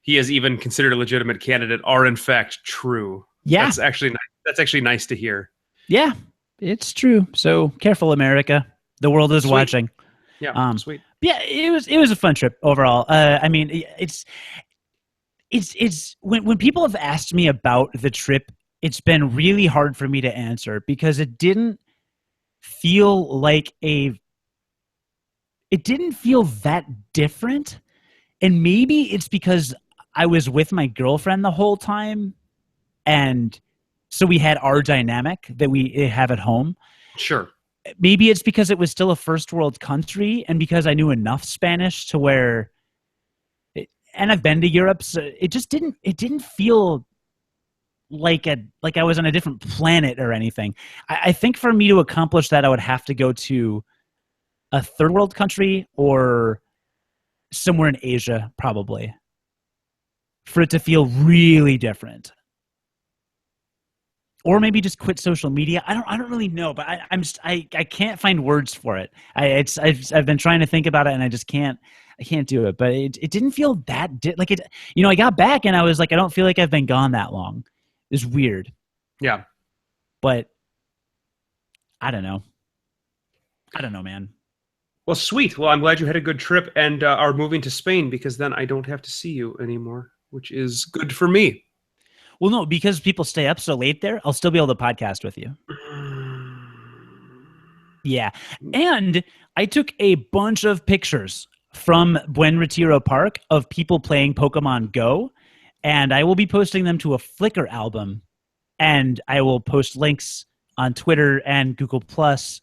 he is even considered a legitimate candidate are in fact true. Yeah, that's actually nice to hear. Yeah, it's true. So careful, America. The world is watching. Yeah, sweet. Yeah, it was a fun trip overall. I mean, it's when people have asked me about the trip, it's been really hard for me to answer because it didn't feel that different. And maybe it's because I was with my girlfriend the whole time, and so we had our dynamic that we have at home. Sure. Maybe it's because it was still a first world country, and because I knew enough Spanish to where, and I've been to Europe, so it didn't feel like I was on a different planet or anything. I think for me to accomplish that, I would have to go to a third world country or somewhere in Asia, probably, for it to feel really different. Or maybe just quit social media. I don't really know, but I can't find words for it. I've been trying to think about it, and I can't do it. But it didn't feel that like it. You know, I got back and I was like, I don't feel like I've been gone that long. It's weird. Yeah, but I don't know. Man. Well, sweet. Well, I'm glad you had a good trip and are moving to Spain, because then I don't have to see you anymore, which is good for me. Well, no, because people stay up so late there, I'll still be able to podcast with you. Yeah. And I took a bunch of pictures from Buen Retiro Park of people playing Pokemon Go, and I will be posting them to a Flickr album, and I will post links on Twitter and Google+,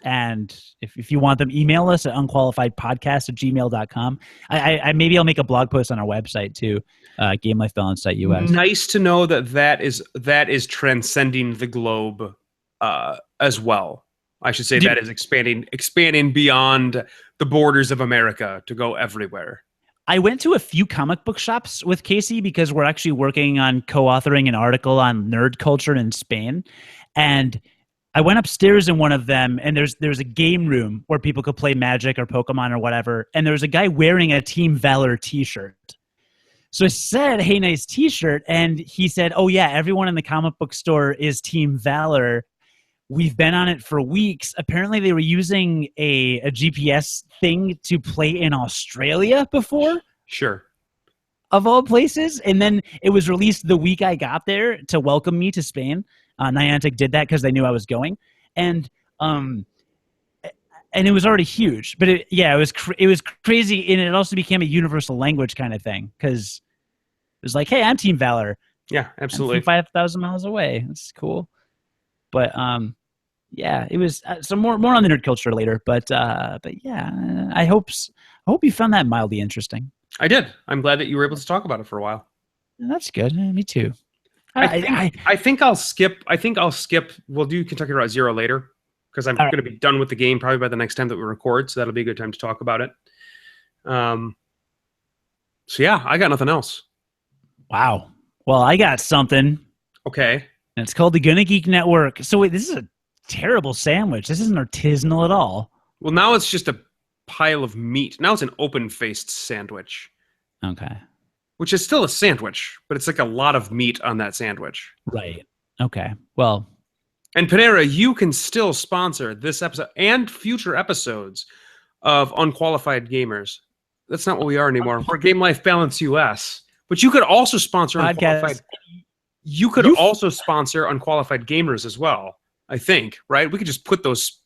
and if you want them, email us at unqualifiedpodcast@gmail.com. Maybe I'll make a blog post on our website too, gamelifebalance.us. Nice to know that is transcending the globe as well. I should say that is expanding beyond the borders of America to go everywhere. I went to a few comic book shops with Casey because we're actually working on co-authoring an article on nerd culture in Spain, and I went upstairs in one of them, and there's a game room where people could play Magic or Pokemon or whatever, and there was a guy wearing a Team Valor t-shirt. So I said, "Hey, nice t-shirt," and he said, "Oh yeah, everyone in the comic book store is Team Valor. We've been on it for weeks." Apparently they were using a GPS thing to play in Australia before. Sure. Of all places. And then it was released the week I got there to welcome me to Spain. Niantic did that because they knew I was going. And it was already huge. But it was crazy. And it also became a universal language kind of thing, because it was like, "Hey, I'm Team Valor." Yeah, absolutely. I'm from 5,000 miles away. That's cool. But yeah, it was some more on the nerd culture later. But yeah, I hope you found that mildly interesting. I did. I'm glad that you were able to talk about it for a while. That's good. Me too. I think I'll skip. We'll do Kentucky Route Zero later, because I'm going to be done with the game probably by the next time that we record. So that'll be a good time to talk about it. So yeah, I got nothing else. Wow. Well, I got something. Okay. And it's called the Gonna Geek Network. So wait, this is a terrible sandwich. This isn't artisanal at all. Well, now it's just a pile of meat. Now it's an open-faced sandwich. Okay. Which is still a sandwich, but it's like a lot of meat on that sandwich. Right. Okay. Well. And Panera, you can still sponsor this episode and future episodes of Unqualified Gamers. That's not what we are anymore. We're Game Life Balance US. But you could also sponsor Unqualified. You could also sponsor Unqualified Gamers as well, I think, right? We could just put those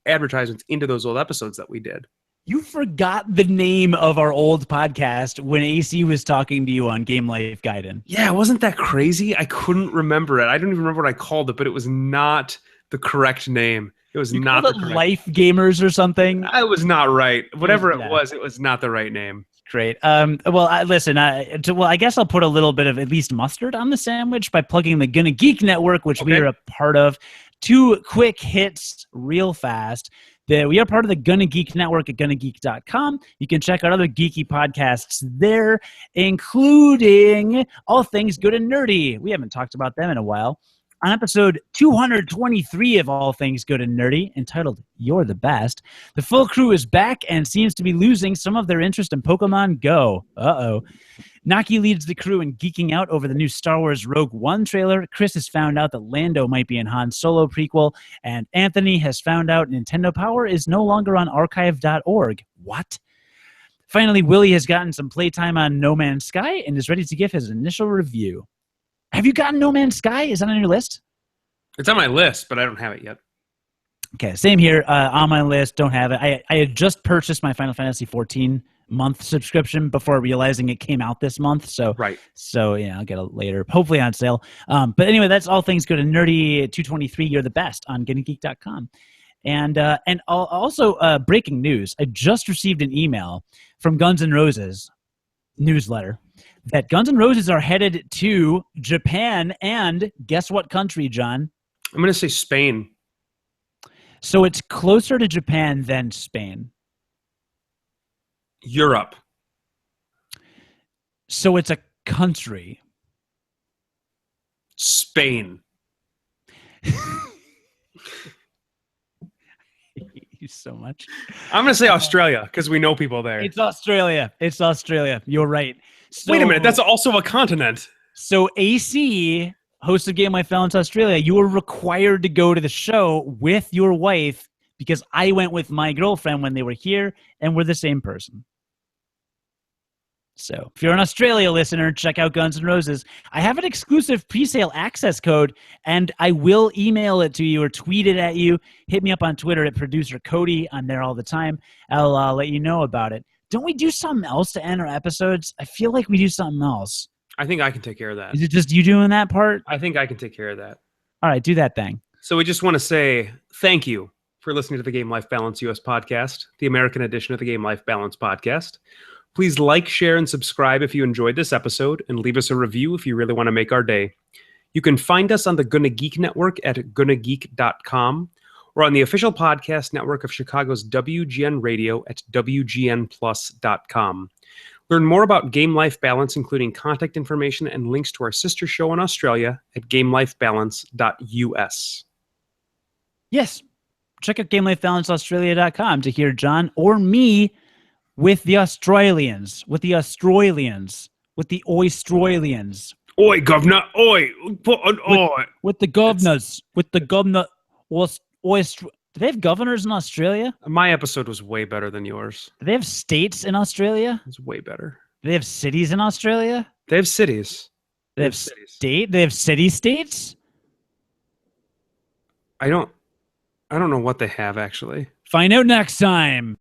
advertisements into those old episodes that we did. You forgot the name of our old podcast when AC was talking to you on Game Life Gaiden. Yeah, wasn't that crazy? I couldn't remember it. I don't even remember what I called it, but it was not the correct name. It was not the correct Life Gamers or something. I was not right. Whatever it was not the right name. Great. Well, listen. I guess I'll put a little bit of at least mustard on the sandwich by plugging the Gonna Geek Network, which we are a part of. 2 quick hits, real fast. We are part of the Gonna Geek Network at GonnaGeek.com. You can check out other geeky podcasts there, including All Things Good and Nerdy. We haven't talked about them in a while. On episode 223 of All Things Good and Nerdy, entitled You're the Best, the full crew is back and seems to be losing some of their interest in Pokemon Go. Uh-oh. Naki leads the crew in geeking out over the new Star Wars Rogue One trailer. Chris has found out that Lando might be in Han Solo prequel. And Anthony has found out Nintendo Power is no longer on archive.org. What? Finally, Willie has gotten some playtime on No Man's Sky and is ready to give his initial review. Have you gotten No Man's Sky? Is that on your list? It's on my list, but I don't have it yet. Okay, same here. On my list, don't have it. I had just purchased my Final Fantasy XIV month subscription before realizing it came out this month. So, right. So yeah, I'll get it later, hopefully on sale. But anyway, that's All Things Good and Nerdy 223. You're the best on GonnaGeek.com. And also breaking news. I just received an email from Guns N' Roses newsletter that Guns N' Roses are headed to Japan and guess what country, John? I'm going to say Spain. So it's closer to Japan than Spain. Europe. So it's a country. Spain. You so much. I'm going to say Australia because we know people there. It's Australia. It's Australia. You're right. So, wait a minute. That's also a continent. So AC, host of Game Life Balance Australia, you were required to go to the show with your wife because I went with my girlfriend when they were here and we're the same person. So if you're an Australia listener, check out Guns N' Roses. I have an exclusive pre-sale access code, and I will email it to you or tweet it at you. Hit me up on Twitter at Producer Cody. I'm there all the time. I'll let you know about it. Don't we do something else to end our episodes? I feel like we do something else. I think I can take care of that. Is it just you doing that part? I think I can take care of that. All right, do that thing. So we just want to say thank you for listening to the Game Life Balance US podcast, the American edition of the Game Life Balance podcast. Please like, share, and subscribe if you enjoyed this episode, and leave us a review if you really want to make our day. You can find us on the Gonna Geek Network at GonnaGeek.com or on the official podcast network of Chicago's WGN Radio at WGNplus.com. Learn more about Game Life Balance, including contact information and links to our sister show in Australia at GameLifeBalance.us. Yes. Check out GameLifeBalanceAustralia.com to hear John or me with the Australians, with the Australians, with the Oystralians. Oi, governor, oi, put an oi. With the governors, with the governor, do they have governors in Australia? My episode was way better than yours. Do they have states in Australia? It's way better. Do they have cities in Australia? They have cities. They have state? They have city-states? I don't know what they have, actually. Find out next time.